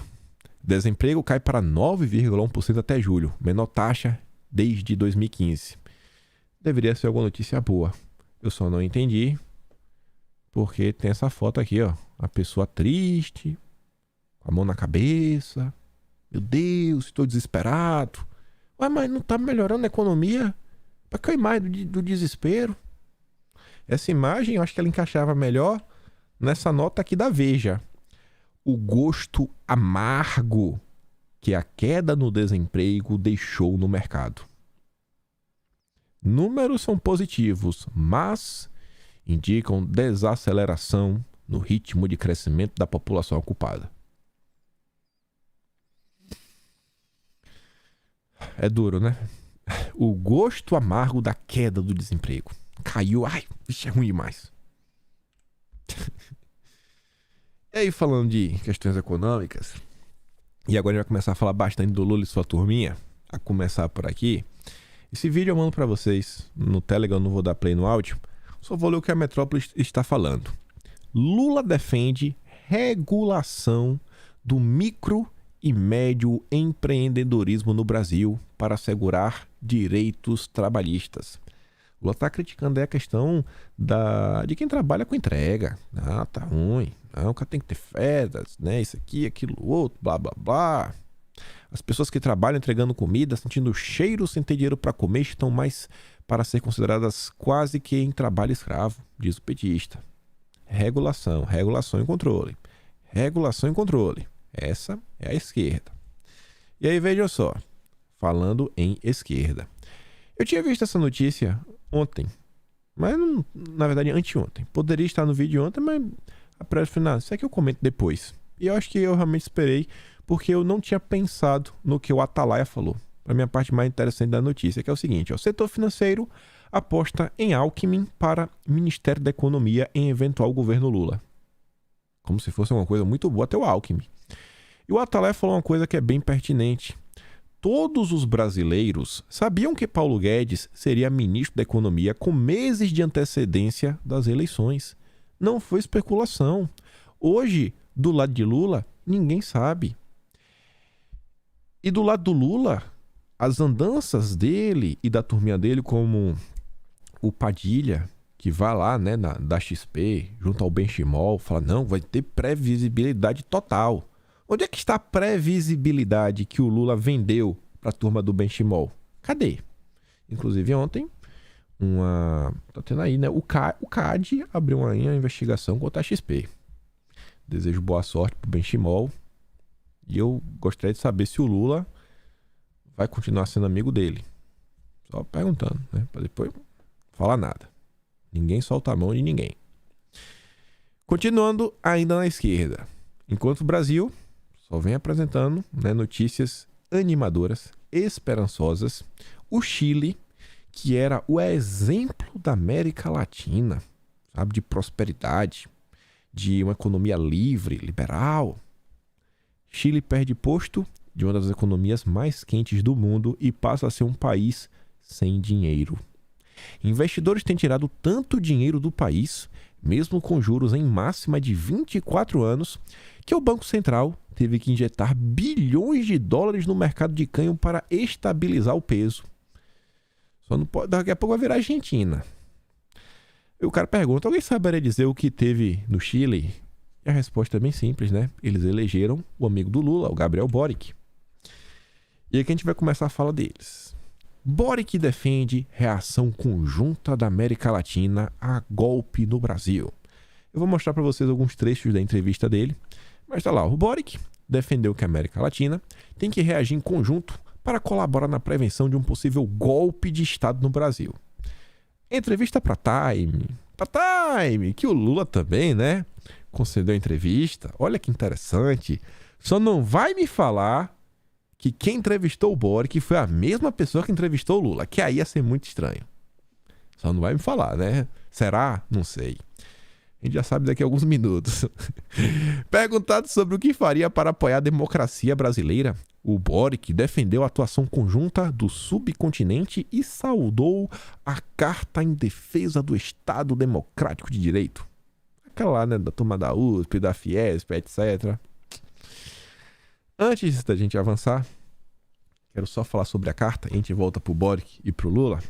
Desemprego cai para 9,1% até julho, menor taxa desde 2015. Deveria ser alguma notícia boa. Eu só não entendi porque tem essa foto aqui, ó. A pessoa triste, com a mão na cabeça. Meu Deus, estou desesperado. Ué, mas não tá melhorando a economia? Para que a imagem do desespero? Essa imagem, eu acho que ela encaixava melhor nessa nota aqui da Veja. O gosto amargo que a queda no desemprego deixou no mercado. Números são positivos, mas indicam desaceleração no ritmo de crescimento da população ocupada. É duro, né? O gosto amargo da queda do desemprego. Caiu, ai, isso é ruim demais. E aí, falando de questões econômicas, e agora a gente vai começar a falar bastante do Lula e sua turminha, a começar por aqui. Esse vídeo eu mando para vocês no Telegram, não vou dar play no áudio, só vou ler o que a Metrópole está falando. Lula defende regulação do micro e médio empreendedorismo no Brasil para assegurar direitos trabalhistas. Lula está criticando aí a questão de quem trabalha com entrega. Ah, tá ruim. Não, o cara tem que ter férias, né? Isso aqui, aquilo, outro, blá, blá, blá. As pessoas que trabalham entregando comida, sentindo cheiro sem ter dinheiro para comer, estão mais para ser consideradas quase que em trabalho escravo, diz o petista. Regulação e controle. Regulação e controle. Essa é a esquerda. E aí, veja só, falando em esquerda. Eu tinha visto essa notícia ontem, mas não, na verdade anteontem. Poderia estar no vídeo ontem, mas a pressa final, isso aqui eu comento depois. E eu acho que eu realmente esperei, porque eu não tinha pensado no que o Atalaia falou. Para mim, a parte mais interessante da notícia, que é o seguinte, ó, o setor financeiro aposta em Alckmin para Ministério da Economia em eventual governo Lula. Como se fosse uma coisa muito boa até o Alckmin. E o Atalaia falou uma coisa que é bem pertinente. Todos os brasileiros sabiam que Paulo Guedes seria ministro da Economia com meses de antecedência das eleições. Não foi especulação. Hoje, do lado de Lula, ninguém sabe. E do lado do Lula, as andanças dele e da turminha dele, como o Padilha, que vai lá, né, da XP, junto ao Benchimol, fala, não, vai ter previsibilidade total. Onde é que está a previsibilidade que o Lula vendeu para a turma do Benchimol? Cadê? Inclusive ontem, tá tendo aí, né? O CAD abriu uma investigação contra a XP. Desejo boa sorte pro Benchimol. E eu gostaria de saber se o Lula vai continuar sendo amigo dele. Só perguntando, né? Para depois falar nada. Ninguém solta a mão de ninguém. Continuando ainda na esquerda. Enquanto o Brasil só vem apresentando, né, notícias animadoras, esperançosas, o Chile, que era o exemplo da América Latina, sabe, de prosperidade, de uma economia livre, liberal. Chile perde posto de uma das economias mais quentes do mundo e passa a ser um país sem dinheiro. Investidores têm tirado tanto dinheiro do país, mesmo com juros em máxima de 24 anos, que o Banco Central teve que injetar bilhões de dólares no mercado de câmbio para estabilizar o peso. Só não pode, daqui a pouco vai virar Argentina. E o cara pergunta, alguém saberia dizer o que teve no Chile? E a resposta é bem simples, né? Eles elegeram o amigo do Lula, o Gabriel Boric. E aqui a gente vai começar a fala deles. Boric defende reação conjunta da América Latina a golpe no Brasil. Eu vou mostrar para vocês alguns trechos da entrevista dele. Mas tá lá, o Boric defendeu que a América Latina tem que reagir em conjunto para colaborar na prevenção de um possível golpe de Estado no Brasil. Entrevista para Time, que o Lula também, né, concedeu entrevista. Olha que interessante. Só não vai me falar que quem entrevistou o Boric foi a mesma pessoa que entrevistou o Lula, que aí ia ser muito estranho. Só não vai me falar, né? Será? Não sei. A gente já sabe daqui a alguns minutos. Perguntado sobre o que faria para apoiar a democracia brasileira, o Boric defendeu a atuação conjunta do subcontinente e saudou a Carta em Defesa do Estado Democrático de Direito. Aquela lá, né, da turma da USP, da Fiesp, etc. Antes da gente avançar, quero só falar sobre a carta, a gente volta pro Boric e pro Lula.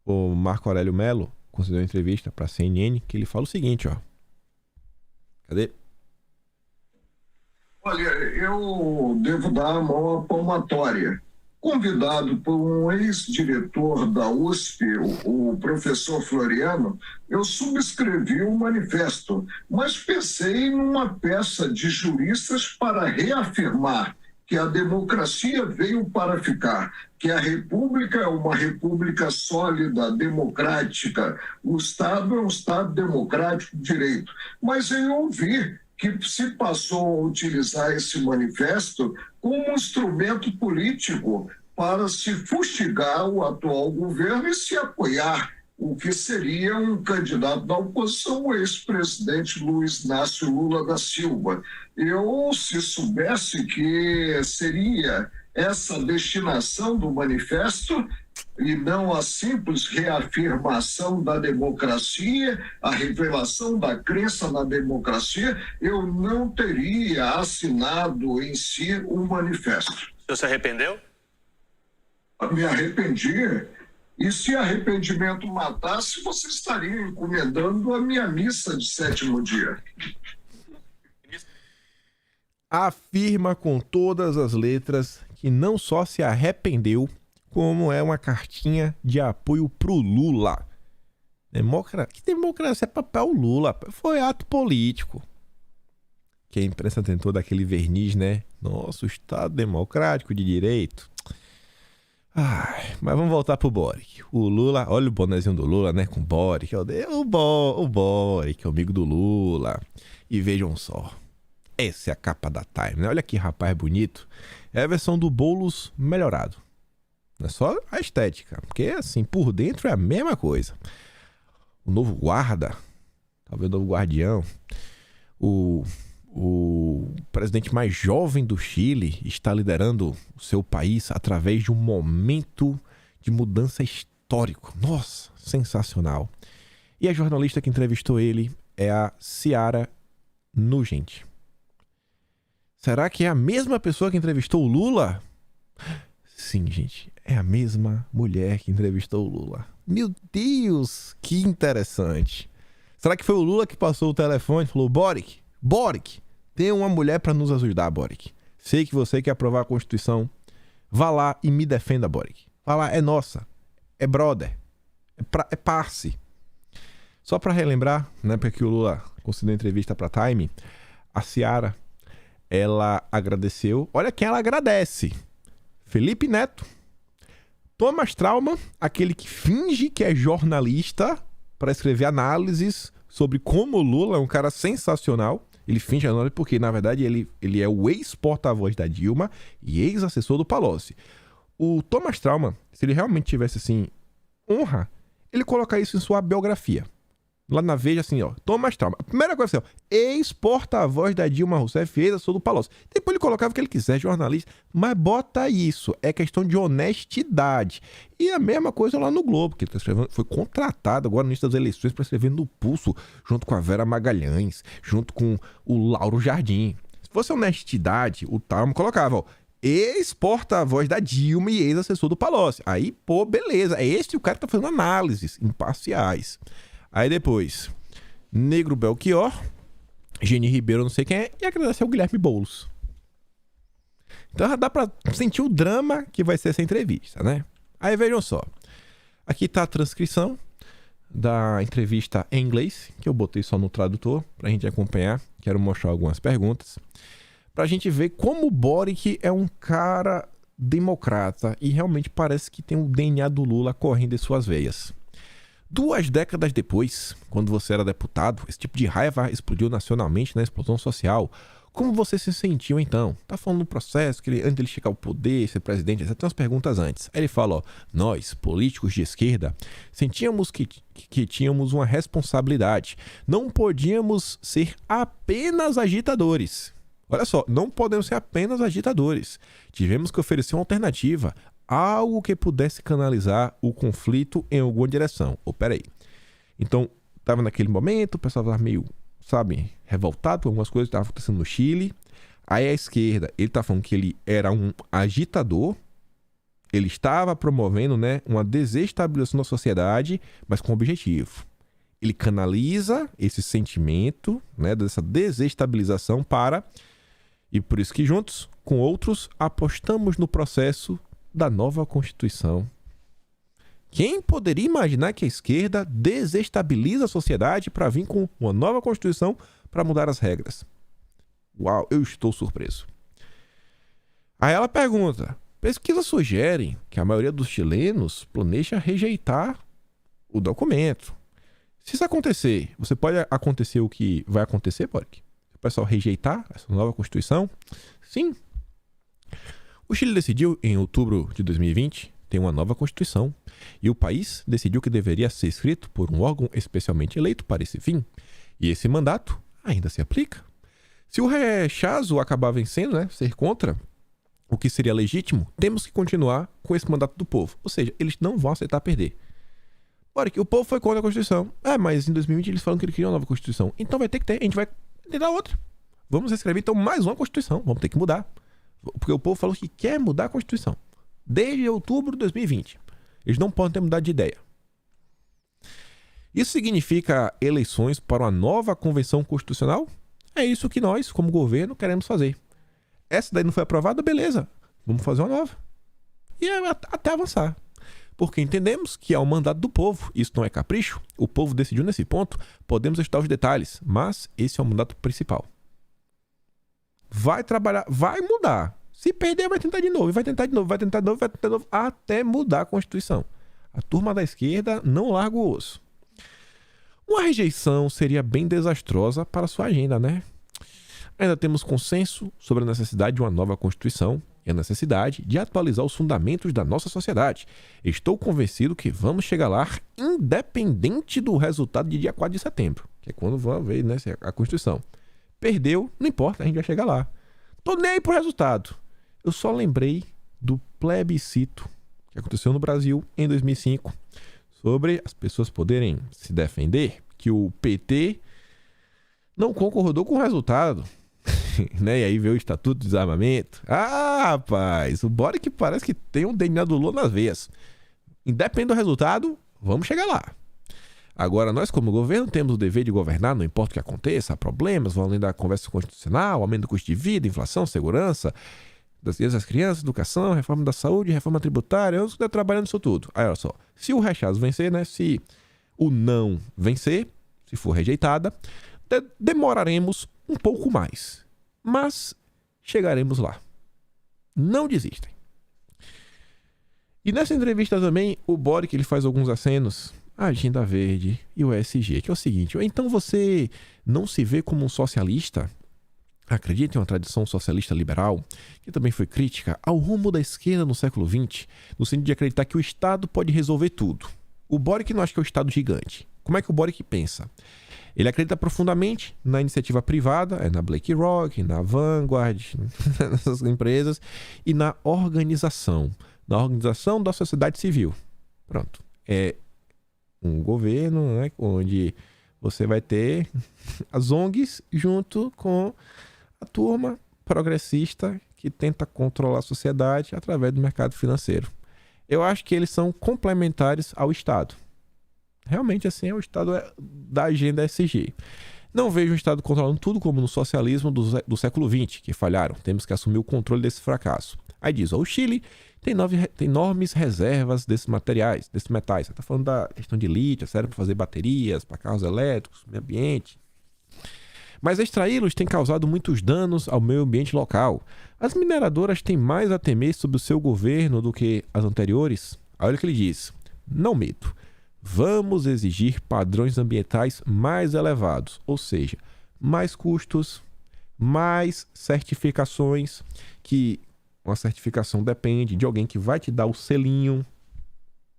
O Marco Aurélio Mello concedeu uma entrevista para a CNN que ele fala o seguinte, ó. Cadê? Olha, eu devo dar a mão à palmatória. Convidado por um ex-diretor da USP, o professor Floriano, eu subscrevi um manifesto, mas pensei numa peça de juristas para reafirmar que a democracia veio para ficar, que a república é uma república sólida, democrática, o Estado é um Estado democrático de direito. Mas eu ouvi que se passou a utilizar esse manifesto como um instrumento político para se fustigar o atual governo e se apoiar o que seria um candidato da oposição, o ex-presidente Luiz Inácio Lula da Silva. Eu, se soubesse que seria essa destinação do manifesto, e não a simples reafirmação da democracia, a revelação da crença na democracia, eu não teria assinado em si o manifesto. O senhor se arrependeu? Me arrependi. E se arrependimento matasse, você estaria encomendando a minha missa de sétimo dia. Afirma com todas as letras que não só se arrependeu, como é uma cartinha de apoio pro Lula. Que democracia é papel Lula? Foi ato político. que a imprensa tentou dar aquele verniz, né? Nossa, o Estado Democrático de Direito. Mas vamos voltar pro Boric. O Lula, olha o bonezinho do Lula, né? Com o Boric. O Boric, o amigo do Lula. E vejam só. Essa é a capa da Time, né? Olha que rapaz bonito. É a versão do Boulos melhorado. Não é só a estética. Porque, assim, por dentro é a mesma coisa. O novo guarda, talvez o novo guardião. O presidente mais jovem do Chile está liderando o seu país através de um momento de mudança histórico. Nossa, sensacional. E a jornalista que entrevistou ele é a Ciara Nugent. Será que é a mesma pessoa que entrevistou o Lula? Sim, gente, é a mesma mulher que entrevistou o Lula. Meu Deus, que interessante. Será que foi o Lula que passou o telefone e falou: Boric, tem uma mulher para nos ajudar, Boric. Sei que você quer aprovar a Constituição. Vá lá e me defenda, Boric. Vá lá, é nossa. É brother. É parce. Só para relembrar, né, porque o Lula concedeu entrevista para Time, a Ciara, ela agradeceu. Olha quem ela agradece. Felipe Neto. Thomas Trauman, aquele que finge que é jornalista para escrever análises sobre como o Lula é um cara sensacional. Ele finge análise porque, na verdade, ele é o ex-porta-voz da Dilma e ex-assessor do Palocci. O Thomas Trauman, se ele realmente tivesse, assim, honra, ele colocaria isso em sua biografia. Lá na Veja, assim, ó, Thomas Trauman. A primeira coisa, assim, ó, ex-porta-voz da Dilma Rousseff, ex-assessor do Palocci. Depois ele colocava o que ele quiser, jornalista. Mas bota isso, é questão de honestidade. E a mesma coisa lá no Globo, que ele tá escrevendo, foi contratado agora no início das eleições para escrever no Pulso, junto com a Vera Magalhães, junto com o Lauro Jardim. Se fosse honestidade, o Trauman colocava, ó, ex-porta-voz da Dilma e ex-assessor do Palocci. Aí, pô, beleza. É esse o cara que tá fazendo análises imparciais. Aí depois, Negro Belchior, Geni Ribeiro, não sei quem é, e agradecer ao Guilherme Boulos. Então já dá pra sentir o drama que vai ser essa entrevista, né? Aí vejam só. Aqui tá a transcrição da entrevista em inglês, que eu botei só no tradutor pra gente acompanhar. Quero mostrar algumas perguntas. Pra gente ver como o Boric é um cara democrata e realmente parece que tem o DNA do Lula correndo em suas veias. 2 décadas depois, quando você era deputado, esse tipo de raiva explodiu nacionalmente na explosão social. Como você se sentiu então? Tá falando do processo, que antes dele chegar ao poder, ser presidente, tem umas perguntas antes. Aí ele fala, ó, nós, políticos de esquerda, sentíamos que tínhamos uma responsabilidade. Não podíamos ser apenas agitadores. Olha só, não podemos ser apenas agitadores. Tivemos que oferecer uma alternativa, algo que pudesse canalizar o conflito em alguma direção. Peraí. Então, estava naquele momento, o pessoal estava meio, sabe, revoltado com algumas coisas que estavam acontecendo no Chile. Aí a esquerda, ele está falando que ele era um agitador, ele estava promovendo, né, uma desestabilização da sociedade, mas com objetivo. Ele canaliza esse sentimento, né, dessa desestabilização para... E por isso que juntos, com outros, apostamos no processo da nova Constituição. Quem poderia imaginar que a esquerda desestabiliza a sociedade para vir com uma nova Constituição para mudar as regras? Uau, eu estou surpreso. Aí ela pergunta, pesquisas sugerem que a maioria dos chilenos planeja rejeitar o documento. Se isso acontecer, você pode acontecer o que vai acontecer, Boric? O pessoal rejeitar essa nova Constituição? Sim. O Chile decidiu, em outubro de 2020, ter uma nova Constituição. E o país decidiu que deveria ser escrito por um órgão especialmente eleito para esse fim. E esse mandato ainda se aplica. Se o rechazo acabar vencendo, né, ser contra o que seria legítimo, temos que continuar com esse mandato do povo. Ou seja, eles não vão aceitar perder. Ora, que o povo foi contra a Constituição. Mas em 2020 eles falaram que eles queriam uma nova Constituição. Então vai ter que ter, a gente vai tentar outra. Vamos escrever então mais uma Constituição. Vamos ter que mudar. Porque o povo falou que quer mudar a Constituição. Desde outubro de 2020. Eles não podem ter mudado de ideia. Isso significa eleições para uma nova Convenção Constitucional? É isso que nós, como governo, queremos fazer. Essa daí não foi aprovada? Beleza. Vamos fazer uma nova. E até avançar. Porque entendemos que é um mandato do povo. Isso não é capricho. O povo decidiu nesse ponto. Podemos estudar os detalhes. Mas esse é o mandato principal. vai trabalhar, vai mudar. Se perder, vai tentar de novo, vai tentar de novo, vai tentar de novo, vai tentar de novo, até mudar a Constituição. A turma da esquerda não larga o osso. Uma rejeição seria bem desastrosa para a sua agenda, né? Ainda temos consenso sobre a necessidade de uma nova Constituição e a necessidade de atualizar os fundamentos da nossa sociedade. Estou convencido que vamos chegar lá independente do resultado de dia 4 de setembro, que é quando vão ver, né, a Constituição. Perdeu, não importa, a gente vai chegar lá. Tô nem aí pro resultado. Eu só lembrei do plebiscito que aconteceu no Brasil em 2005 sobre as pessoas poderem se defender, que o PT não concordou com o resultado. Né? E aí veio o Estatuto de Desarmamento. Ah, rapaz, o Boric parece que tem um DNA do Lula nas veias. Independente do resultado, vamos chegar lá. Agora, nós como governo temos o dever de governar, não importa o que aconteça, há problemas, vão além da conversa constitucional, aumento do custo de vida, inflação, segurança, das crianças, educação, reforma da saúde, reforma tributária, eu estou trabalhando nisso tudo. Aí, olha só, se o rechaço vencer, né? Se o não vencer, se for rejeitada, demoraremos um pouco mais. Mas chegaremos lá. Não desistem. E nessa entrevista também, o Boric ele faz alguns acenos à Agenda Verde e o ESG, que é o seguinte: então você não se vê como um socialista? Acredita em uma tradição socialista liberal, que também foi crítica ao rumo da esquerda no século XX, no sentido de acreditar que o Estado pode resolver tudo. O Boric não acha que é o Estado gigante. Como é que o Boric pensa? Ele acredita profundamente na iniciativa privada, na BlackRock, na Vanguard, nessas empresas, e na organização da sociedade civil. Pronto. É um governo, né, onde você vai ter as ONGs junto com a turma progressista que tenta controlar a sociedade através do mercado financeiro. Eu acho que eles são complementares ao Estado. Realmente, assim, é o Estado da agenda ESG. Não vejo o Estado controlando tudo como no socialismo do século XX, que falharam. Temos que assumir o controle desse fracasso. Aí diz, o Chile tem enormes reservas desses materiais, desses metais. Você está falando da questão de lítio, serve para fazer baterias, para carros elétricos, meio ambiente. Mas extraí-los tem causado muitos danos ao meio ambiente local. As mineradoras têm mais a temer sobre o seu governo do que as anteriores. Olha o que ele diz. Não medo. Vamos exigir padrões ambientais mais elevados, ou seja, mais custos, mais certificações, que uma certificação depende de alguém que vai te dar o selinho,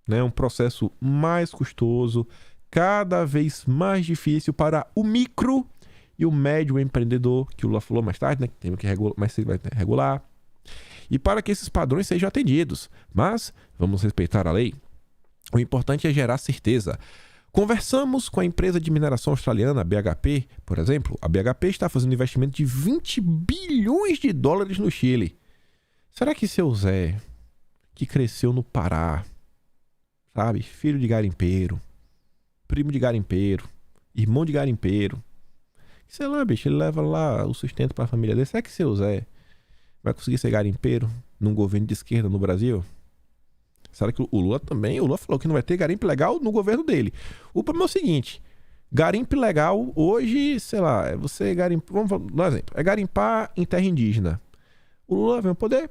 né? Um processo mais custoso, cada vez mais difícil para o micro e o médio empreendedor, que o Lula falou mais tarde, né? Que tem que regular, mas vai regular. E para que esses padrões sejam atendidos, mas vamos respeitar a lei. O importante é gerar certeza. Conversamos com a empresa de mineração australiana, a BHP, por exemplo. A BHP está fazendo um investimento de 20 bilhões de dólares no Chile. Será que seu Zé, que cresceu no Pará, sabe, filho de garimpeiro, primo de garimpeiro, irmão de garimpeiro, sei lá, bicho, ele leva lá o sustento para a família dele. Será que seu Zé vai conseguir ser garimpeiro num governo de esquerda no Brasil? Será que o Lula também? O Lula falou que não vai ter garimpo legal no governo dele. O problema é o seguinte: garimpo legal hoje, sei lá, é você garimpar. Vamos dar um exemplo: é garimpar em terra indígena. O Lula vem ao poder,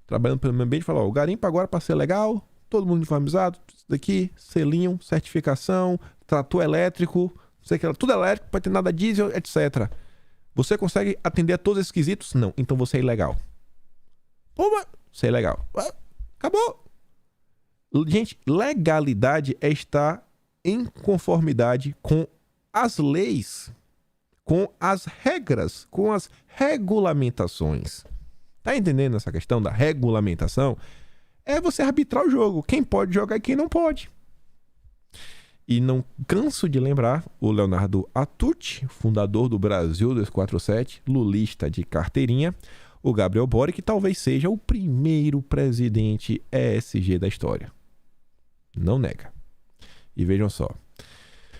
trabalhando pelo meio ambiente, fala: ó, o garimpo agora para ser legal, todo mundo uniformizado, isso daqui, selinho, certificação, trator elétrico, não sei o que lá, tudo elétrico, não pode ter nada diesel, etc. Você consegue atender a todos esses quesitos? Não, então você é ilegal. Pô, mas você é ilegal. Acabou. Gente, legalidade é estar em conformidade com as leis, com as regras, com as regulamentações. Tá entendendo essa questão da regulamentação? É você arbitrar o jogo. Quem pode jogar e quem não pode. E não canso de lembrar o Leonardo Atucci, fundador do Brasil 247, lulista de carteirinha, o Gabriel Boric, que talvez seja o primeiro presidente ESG da história. Não nega. E vejam só.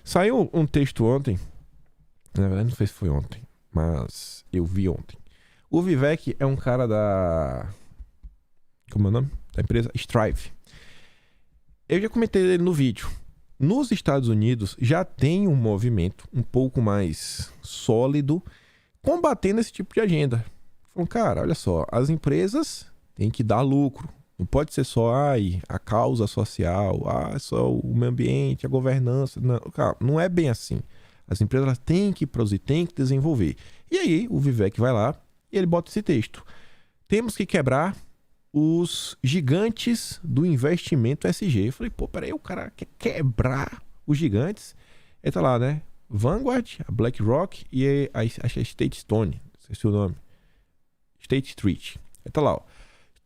Saiu um texto ontem. Na verdade, não sei se foi ontem, mas eu vi ontem. O Vivek é um cara da... Como é o nome? Da empresa Strive. Eu já comentei ele no vídeo. Nos Estados Unidos já tem um movimento um pouco mais sólido combatendo esse tipo de agenda. Falam, cara, olha só, as empresas têm que dar lucro. Não pode ser só a causa social, só o meio ambiente, a governança. Não, cara, não é bem assim. As empresas elas têm que produzir, têm que desenvolver. E aí o Vivek vai lá e ele bota esse texto. Temos que quebrar os gigantes do investimento SG. Eu falei, pô, peraí, o cara quer quebrar os gigantes? Ele tá lá, né? Vanguard, a BlackRock e acho que a State Stone, não sei se é o nome. State Street. Ele tá lá, ó.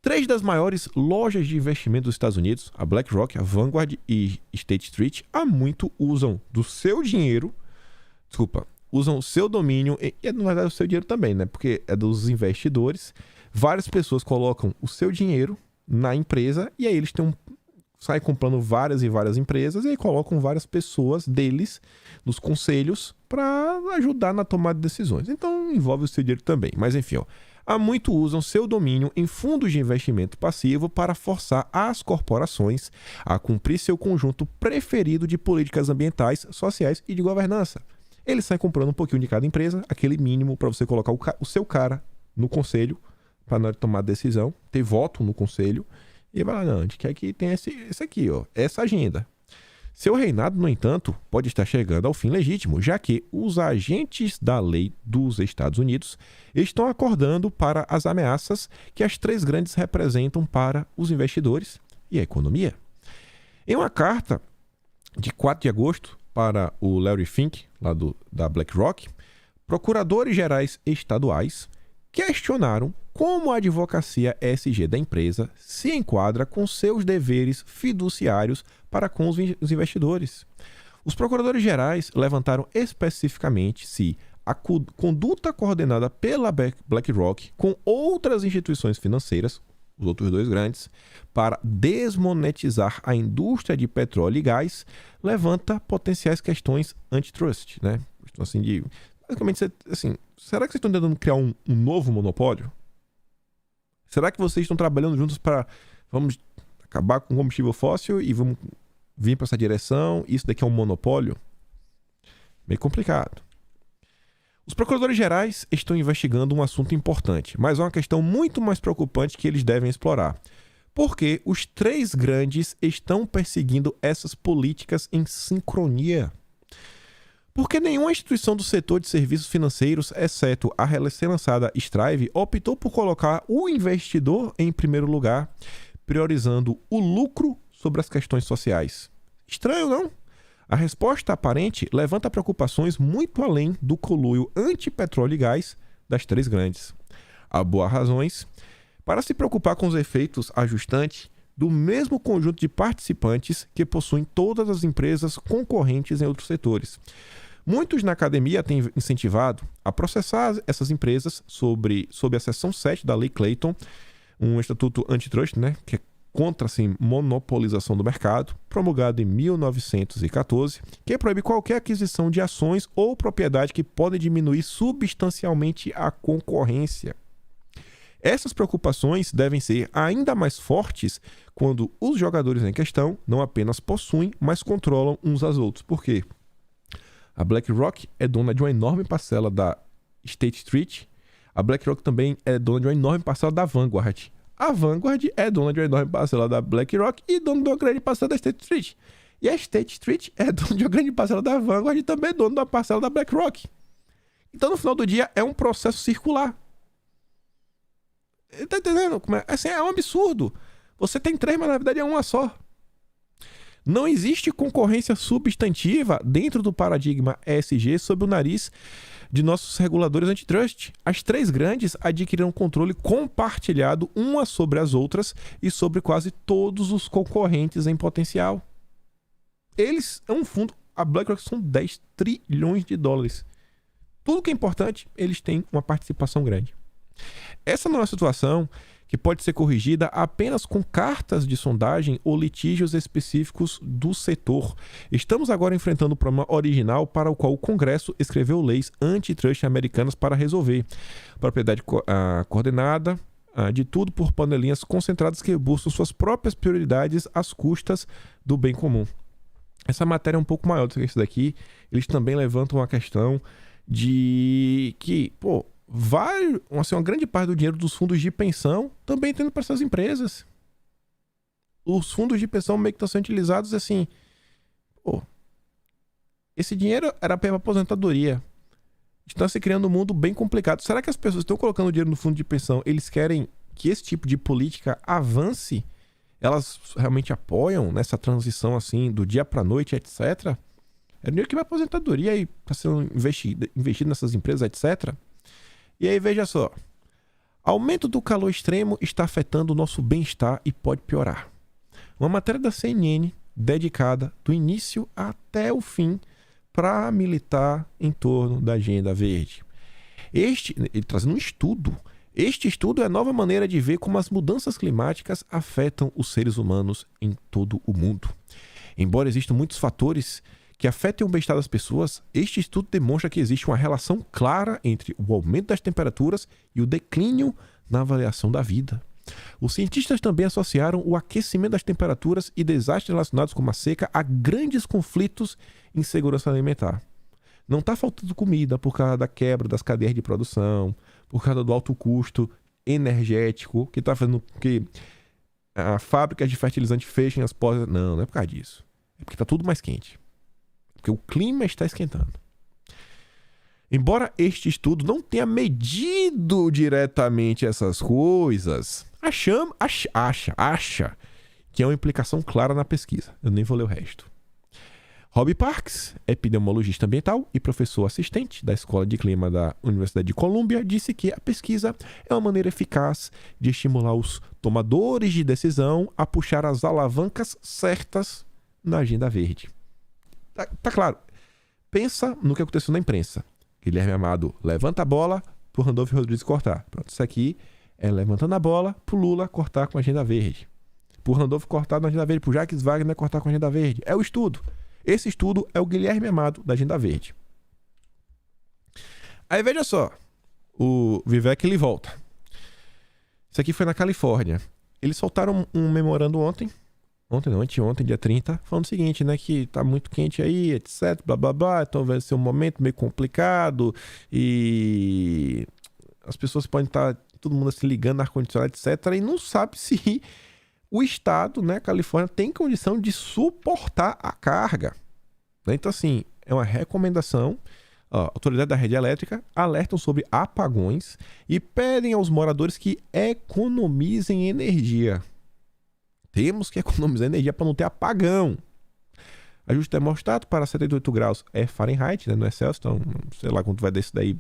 3 das maiores lojas de investimento dos Estados Unidos, a BlackRock, a Vanguard e State Street, há muito usam do seu dinheiro, usam o seu domínio, e na verdade o seu dinheiro também, né? Porque é dos investidores. Várias pessoas colocam o seu dinheiro na empresa e aí eles saem comprando várias e várias empresas e aí colocam várias pessoas deles nos conselhos para ajudar na tomada de decisões. Então envolve o seu dinheiro também. Mas enfim, ó. Há muito usam seu domínio em fundos de investimento passivo para forçar as corporações a cumprir seu conjunto preferido de políticas ambientais, sociais e de governança. Eles saem comprando um pouquinho de cada empresa, aquele mínimo para você colocar o seu cara no conselho, para na hora de tomar decisão, ter voto no conselho, e vai lá, não, a gente quer que tenha esse aqui, ó, essa agenda. Seu reinado, no entanto, pode estar chegando ao fim legítimo, já que os agentes da lei dos Estados Unidos estão acordando para as ameaças que as 3 grandes representam para os investidores e a economia. Em uma carta de 4 de agosto para o Larry Fink, lá da BlackRock, procuradores gerais estaduais questionaram como a advocacia ESG da empresa se enquadra com seus deveres fiduciários para com os investidores. Os procuradores gerais levantaram especificamente se a conduta coordenada pela BlackRock com outras instituições financeiras, os outros 2 grandes, para desmonetizar a indústria de petróleo e gás, levanta potenciais questões antitrust, né? Assim, basicamente, assim, será que vocês estão tentando criar um novo monopólio? Será que vocês estão trabalhando juntos para vamos acabar com o combustível fóssil e vamos vir para essa direção? Isso daqui é um monopólio? Meio complicado. Os procuradores gerais estão investigando um assunto importante, mas é uma questão muito mais preocupante que eles devem explorar. Por que os 3 grandes estão perseguindo essas políticas em sincronia? Porque nenhuma instituição do setor de serviços financeiros, exceto a recém-lançada Strive, optou por colocar o investidor em primeiro lugar, priorizando o lucro sobre as questões sociais. Estranho, não? A resposta aparente levanta preocupações muito além do conluio anti-petróleo e gás das 3 grandes. Há boas razões para se preocupar com os efeitos ajustantes do mesmo conjunto de participantes que possuem todas as empresas concorrentes em outros setores. Muitos na academia têm incentivado a processar essas empresas sob a seção 7 da Lei Clayton, um estatuto antitrust, né, que é contra a monopolização do mercado, promulgado em 1914, que proíbe qualquer aquisição de ações ou propriedade que podem diminuir substancialmente a concorrência. Essas preocupações devem ser ainda mais fortes quando os jogadores em questão não apenas possuem, mas controlam uns aos outros. Por quê? A BlackRock é dona de uma enorme parcela da State Street. A BlackRock também é dona de uma enorme parcela da Vanguard. A Vanguard é dona de uma enorme parcela da BlackRock e dona de uma grande parcela da State Street. E a State Street é dona de uma grande parcela da Vanguard e também é dona de uma parcela da BlackRock. Então, no final do dia, é um processo circular. Tá entendendo? Assim, é um absurdo. Você tem 3, mas na verdade é uma só. Não existe concorrência substantiva dentro do paradigma ESG sob o nariz de nossos reguladores antitrust. As 3 grandes adquiriram controle compartilhado umas sobre as outras e sobre quase todos os concorrentes em potencial. Eles é um fundo, a BlackRock são 10 trilhões de dólares. Tudo que é importante, eles têm uma participação grande. Essa não é uma situação que pode ser corrigida apenas com cartas de sondagem ou litígios específicos do setor. Estamos agora enfrentando o problema original para o qual o Congresso escreveu leis antitrust americanas para resolver. Propriedade coordenada, de tudo por panelinhas concentradas que buscam suas próprias prioridades às custas do bem comum. Essa matéria é um pouco maior do que isso daqui. Eles também levantam a questão de que, uma grande parte do dinheiro dos fundos de pensão também está indo para essas empresas. Os fundos de pensão meio que estão sendo utilizados assim. Pô, esse dinheiro era para aposentadoria. Está se criando um mundo bem complicado. Será que as pessoas estão colocando dinheiro no fundo de pensão? Eles querem que esse tipo de política avance? Elas realmente apoiam nessa transição assim, do dia para noite, etc? É dinheiro que vai para aposentadoria e está sendo investido nessas empresas, etc. E aí, veja só. Aumento do calor extremo está afetando o nosso bem-estar e pode piorar. Uma matéria da CNN dedicada do início até o fim para militar em torno da Agenda Verde. Ele trazendo um estudo. Este estudo é a nova maneira de ver como as mudanças climáticas afetam os seres humanos em todo o mundo. Embora existam muitos fatores que afetem o bem-estar das pessoas, este estudo demonstra que existe uma relação clara entre o aumento das temperaturas e o declínio na avaliação da vida. Os cientistas também associaram o aquecimento das temperaturas e desastres relacionados com a seca a grandes conflitos em segurança alimentar. Não está faltando comida por causa da quebra das cadeias de produção, por causa do alto custo energético, que está fazendo com que a fábricas de fertilizante fechem as portas. Não é por causa disso. É porque está tudo mais quente. Porque o clima está esquentando. Embora este estudo não tenha medido diretamente essas coisas, acha que é uma implicação clara na pesquisa. Eu nem vou ler o resto. Robbie Parks, epidemiologista ambiental e professor assistente da Escola de Clima da Universidade de Colômbia, disse que a pesquisa é uma maneira eficaz de estimular os tomadores de decisão a puxar as alavancas certas na Agenda Verde. Tá claro. Pensa no que aconteceu na imprensa. Guilherme Amado levanta a bola pro Randolph Rodrigues cortar. Pronto, isso aqui é levantando a bola pro Lula cortar com a Agenda Verde. Pro Randolph cortar na Agenda Verde. Pro Jacques Wagner cortar com a Agenda Verde. É o estudo. Esse estudo é o Guilherme Amado da Agenda Verde. Aí veja só. O Vivek ele volta. Isso aqui foi na Califórnia. Eles soltaram um memorando anteontem, dia 30, falando o seguinte, né, que tá muito quente aí, etc, blá blá blá, então vai ser um momento meio complicado e as pessoas podem estar, todo mundo se ligando, ar-condicionado, etc, e não sabe se o estado, né, Califórnia, tem condição de suportar a carga. Então, assim, é uma recomendação. A autoridade da rede elétrica alertam sobre apagões e pedem aos moradores que economizem energia. Temos que economizar energia para não ter apagão. Ajuste termostato para 78 graus é Fahrenheit, né? Não é Celsius, então sei lá quanto vai desse daí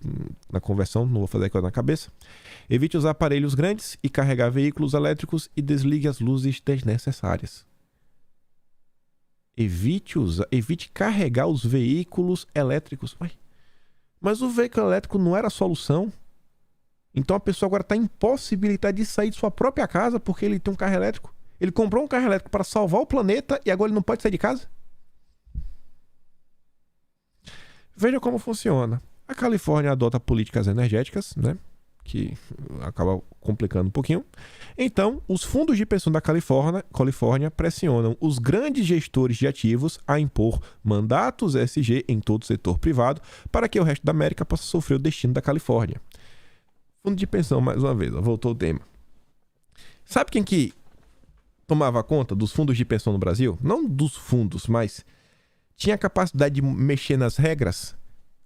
na conversão, não vou fazer aqui na cabeça. Evite usar aparelhos grandes e carregar veículos elétricos e desligue as luzes desnecessárias. Evite carregar os veículos elétricos. Mas o veículo elétrico não era a solução. Então a pessoa agora está impossibilitada de sair de sua própria casa porque ele tem um carro elétrico. Ele comprou um carro elétrico para salvar o planeta e agora ele não pode sair de casa? Veja como funciona. A Califórnia adota políticas energéticas, né, que acaba complicando um pouquinho. Então, os fundos de pensão da Califórnia pressionam os grandes gestores de ativos a impor mandatos ESG em todo o setor privado para que o resto da América possa sofrer o destino da Califórnia. Fundo de pensão, mais uma vez, voltou o tema. Sabe quem que tomava conta dos fundos de pensão no Brasil? Não dos fundos, mas tinha a capacidade de mexer nas regras?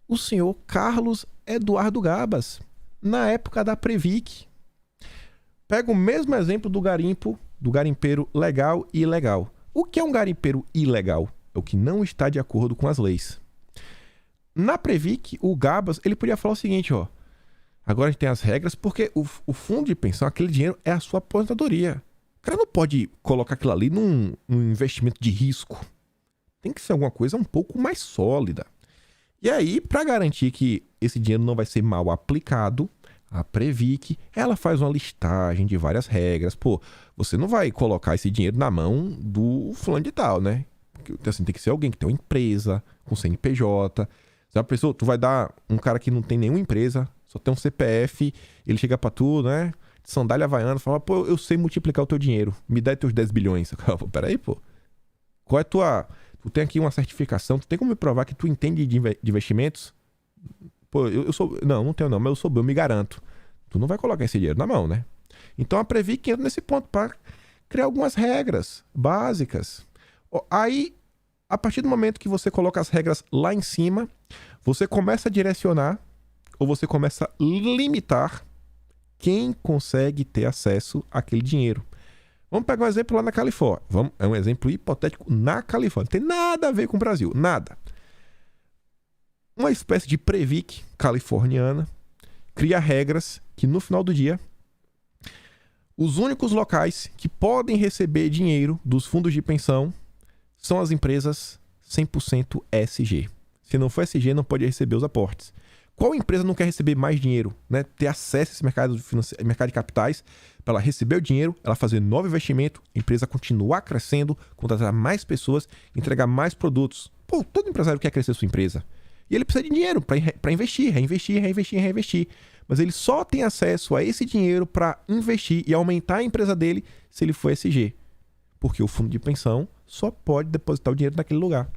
O senhor Carlos Eduardo Gabas, na época da Previc. Pega o mesmo exemplo do garimpeiro legal e ilegal. O que é um garimpeiro ilegal? É o que não está de acordo com as leis. Na Previc, o Gabas, ele podia falar o seguinte, ó. Agora a gente tem as regras, porque o fundo de pensão, aquele dinheiro é a sua aposentadoria. O cara não pode colocar aquilo ali num investimento de risco. Tem que ser alguma coisa um pouco mais sólida. E aí, para garantir que esse dinheiro não vai ser mal aplicado, a Previc, ela faz uma listagem de várias regras. Pô, você não vai colocar esse dinheiro na mão do fulano de tal, né? Porque, assim, tem que ser alguém que tem uma empresa, com CNPJ. Já pensou? Tu vai dar um cara que não tem nenhuma empresa, só tem um CPF, ele chega pra tu, né? Sandália havaiana, fala, pô, eu sei multiplicar o teu dinheiro, me dá teus 10 bilhões. Peraí, pô. Qual é a tua... Tu tem aqui uma certificação, tu tem como me provar que tu entende de investimentos? Pô, eu sou... Não tenho não, mas eu sou bom, eu me garanto. Tu não vai colocar esse dinheiro na mão, né? Então a Previc entra nesse ponto para criar algumas regras básicas. Aí, a partir do momento que você coloca as regras lá em cima, você começa a direcionar ou você começa a limitar quem consegue ter acesso àquele dinheiro. Vamos pegar um exemplo lá na Califórnia. É um exemplo hipotético na Califórnia. Não tem nada a ver com o Brasil. Nada. Uma espécie de Previc californiana cria regras que no final do dia os únicos locais que podem receber dinheiro dos fundos de pensão são as empresas 100% SG. Se não for SG, não pode receber os aportes. Qual empresa não quer receber mais dinheiro, né? Ter acesso a esse mercado de capitais, para ela receber o dinheiro, ela fazer novo investimento, a empresa continuar crescendo, contratar mais pessoas, entregar mais produtos. Pô, todo empresário quer crescer sua empresa. E ele precisa de dinheiro para investir, reinvestir. Mas ele só tem acesso a esse dinheiro para investir e aumentar a empresa dele se ele for SG. Porque o fundo de pensão só pode depositar o dinheiro naquele lugar.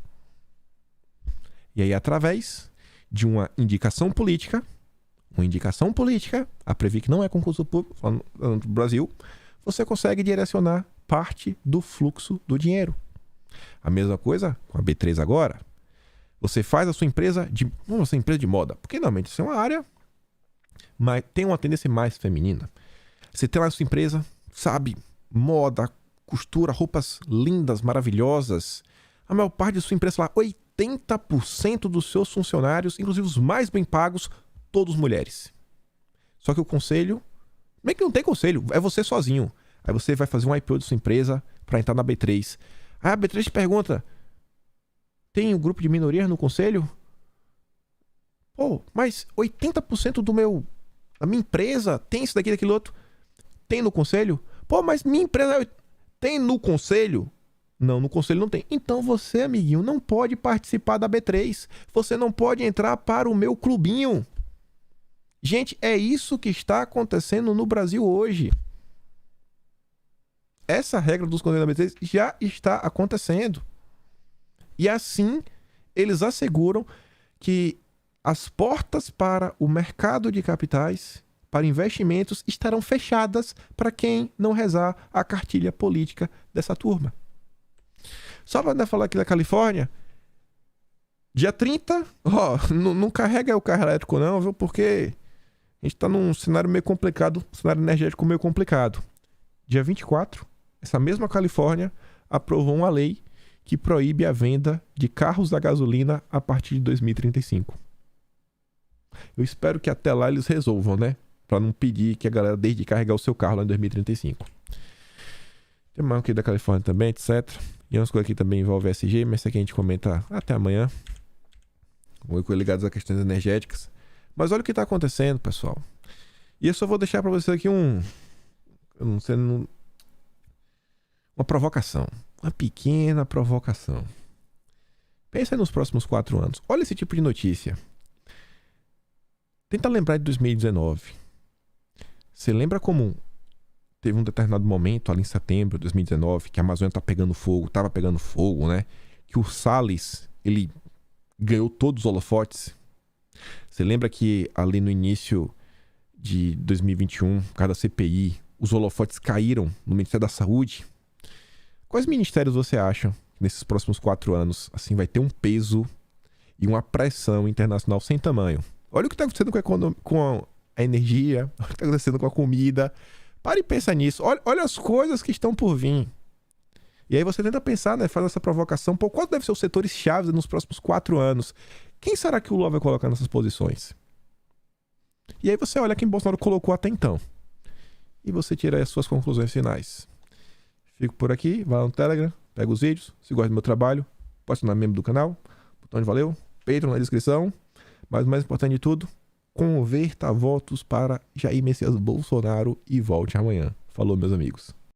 E aí, através de uma indicação política, a Previc não é concurso público, falando do Brasil, você consegue direcionar parte do fluxo do dinheiro. A mesma coisa com a B3 agora. Você faz a sua empresa de moda, porque normalmente isso é uma área, mas tem uma tendência mais feminina. Você tem lá a sua empresa, sabe, moda, costura, roupas lindas, maravilhosas. A maior parte de sua empresa lá, 80% dos seus funcionários, inclusive os mais bem pagos, todos mulheres. Só que o conselho, meio que não tem conselho, é você sozinho. Aí você vai fazer um IPO de sua empresa para entrar na B3. Aí a B3 te pergunta: tem um grupo de minorias no conselho? Pô, mas 80% da minha empresa tem isso daqui, daquilo outro. Tem no conselho? Pô, mas minha empresa tem no conselho? Não, no conselho não tem. Então você, amiguinho, não pode participar da B3. Você não pode entrar para o meu clubinho. Gente, é isso que está acontecendo no Brasil hoje. Essa regra dos conselhos da B3 já está acontecendo. E assim, eles asseguram que as portas para o mercado de capitais, para investimentos, estarão fechadas para quem não rezar a cartilha política dessa turma. Só para falar aqui da Califórnia, dia 30, não carrega o carro elétrico não, viu? Porque a gente está num cenário meio complicado, um cenário energético meio complicado. Dia 24, essa mesma Califórnia aprovou uma lei que proíbe a venda de carros a gasolina a partir de 2035. Eu espero que até lá eles resolvam, né? Para não pedir que a galera deixe de carregar o seu carro lá em 2035. Tem mais aqui da Califórnia também, etc. E umas coisas aqui também envolvem SG, mas isso aqui a gente comenta até amanhã. Ligados a questões energéticas. Mas olha o que está acontecendo, pessoal. E eu só vou deixar para vocês aqui uma provocação. Uma pequena provocação. Pensa aí nos próximos 4 anos. Olha esse tipo de notícia. Tenta lembrar de 2019. Você lembra como teve um determinado momento ali em setembro de 2019 que a Amazônia estava pegando fogo, né? Que o Salles, ele ganhou todos os holofotes. Você lembra que ali no início de 2021, por causa da CPI, os holofotes caíram no Ministério da Saúde? Quais ministérios você acha que nesses próximos 4 anos assim vai ter um peso e uma pressão internacional sem tamanho? Olha o que está acontecendo com a energia, olha o que está acontecendo com a comida. Pare e pensa nisso. Olha as coisas que estão por vir. E aí você tenta pensar, né? Faz essa provocação. Pô, quais devem ser os setores chaves nos próximos 4 anos? Quem será que o Lula vai colocar nessas posições? E aí você olha quem Bolsonaro colocou até então. E você tira aí as suas conclusões finais. Fico por aqui. Vai lá no Telegram. Pega os vídeos. Se gosta do meu trabalho, pode se tornar membro do canal. Botão de valeu. Patreon na descrição. Mas o mais importante de tudo, converta votos para Jair Messias Bolsonaro e volte amanhã. Falou, meus amigos.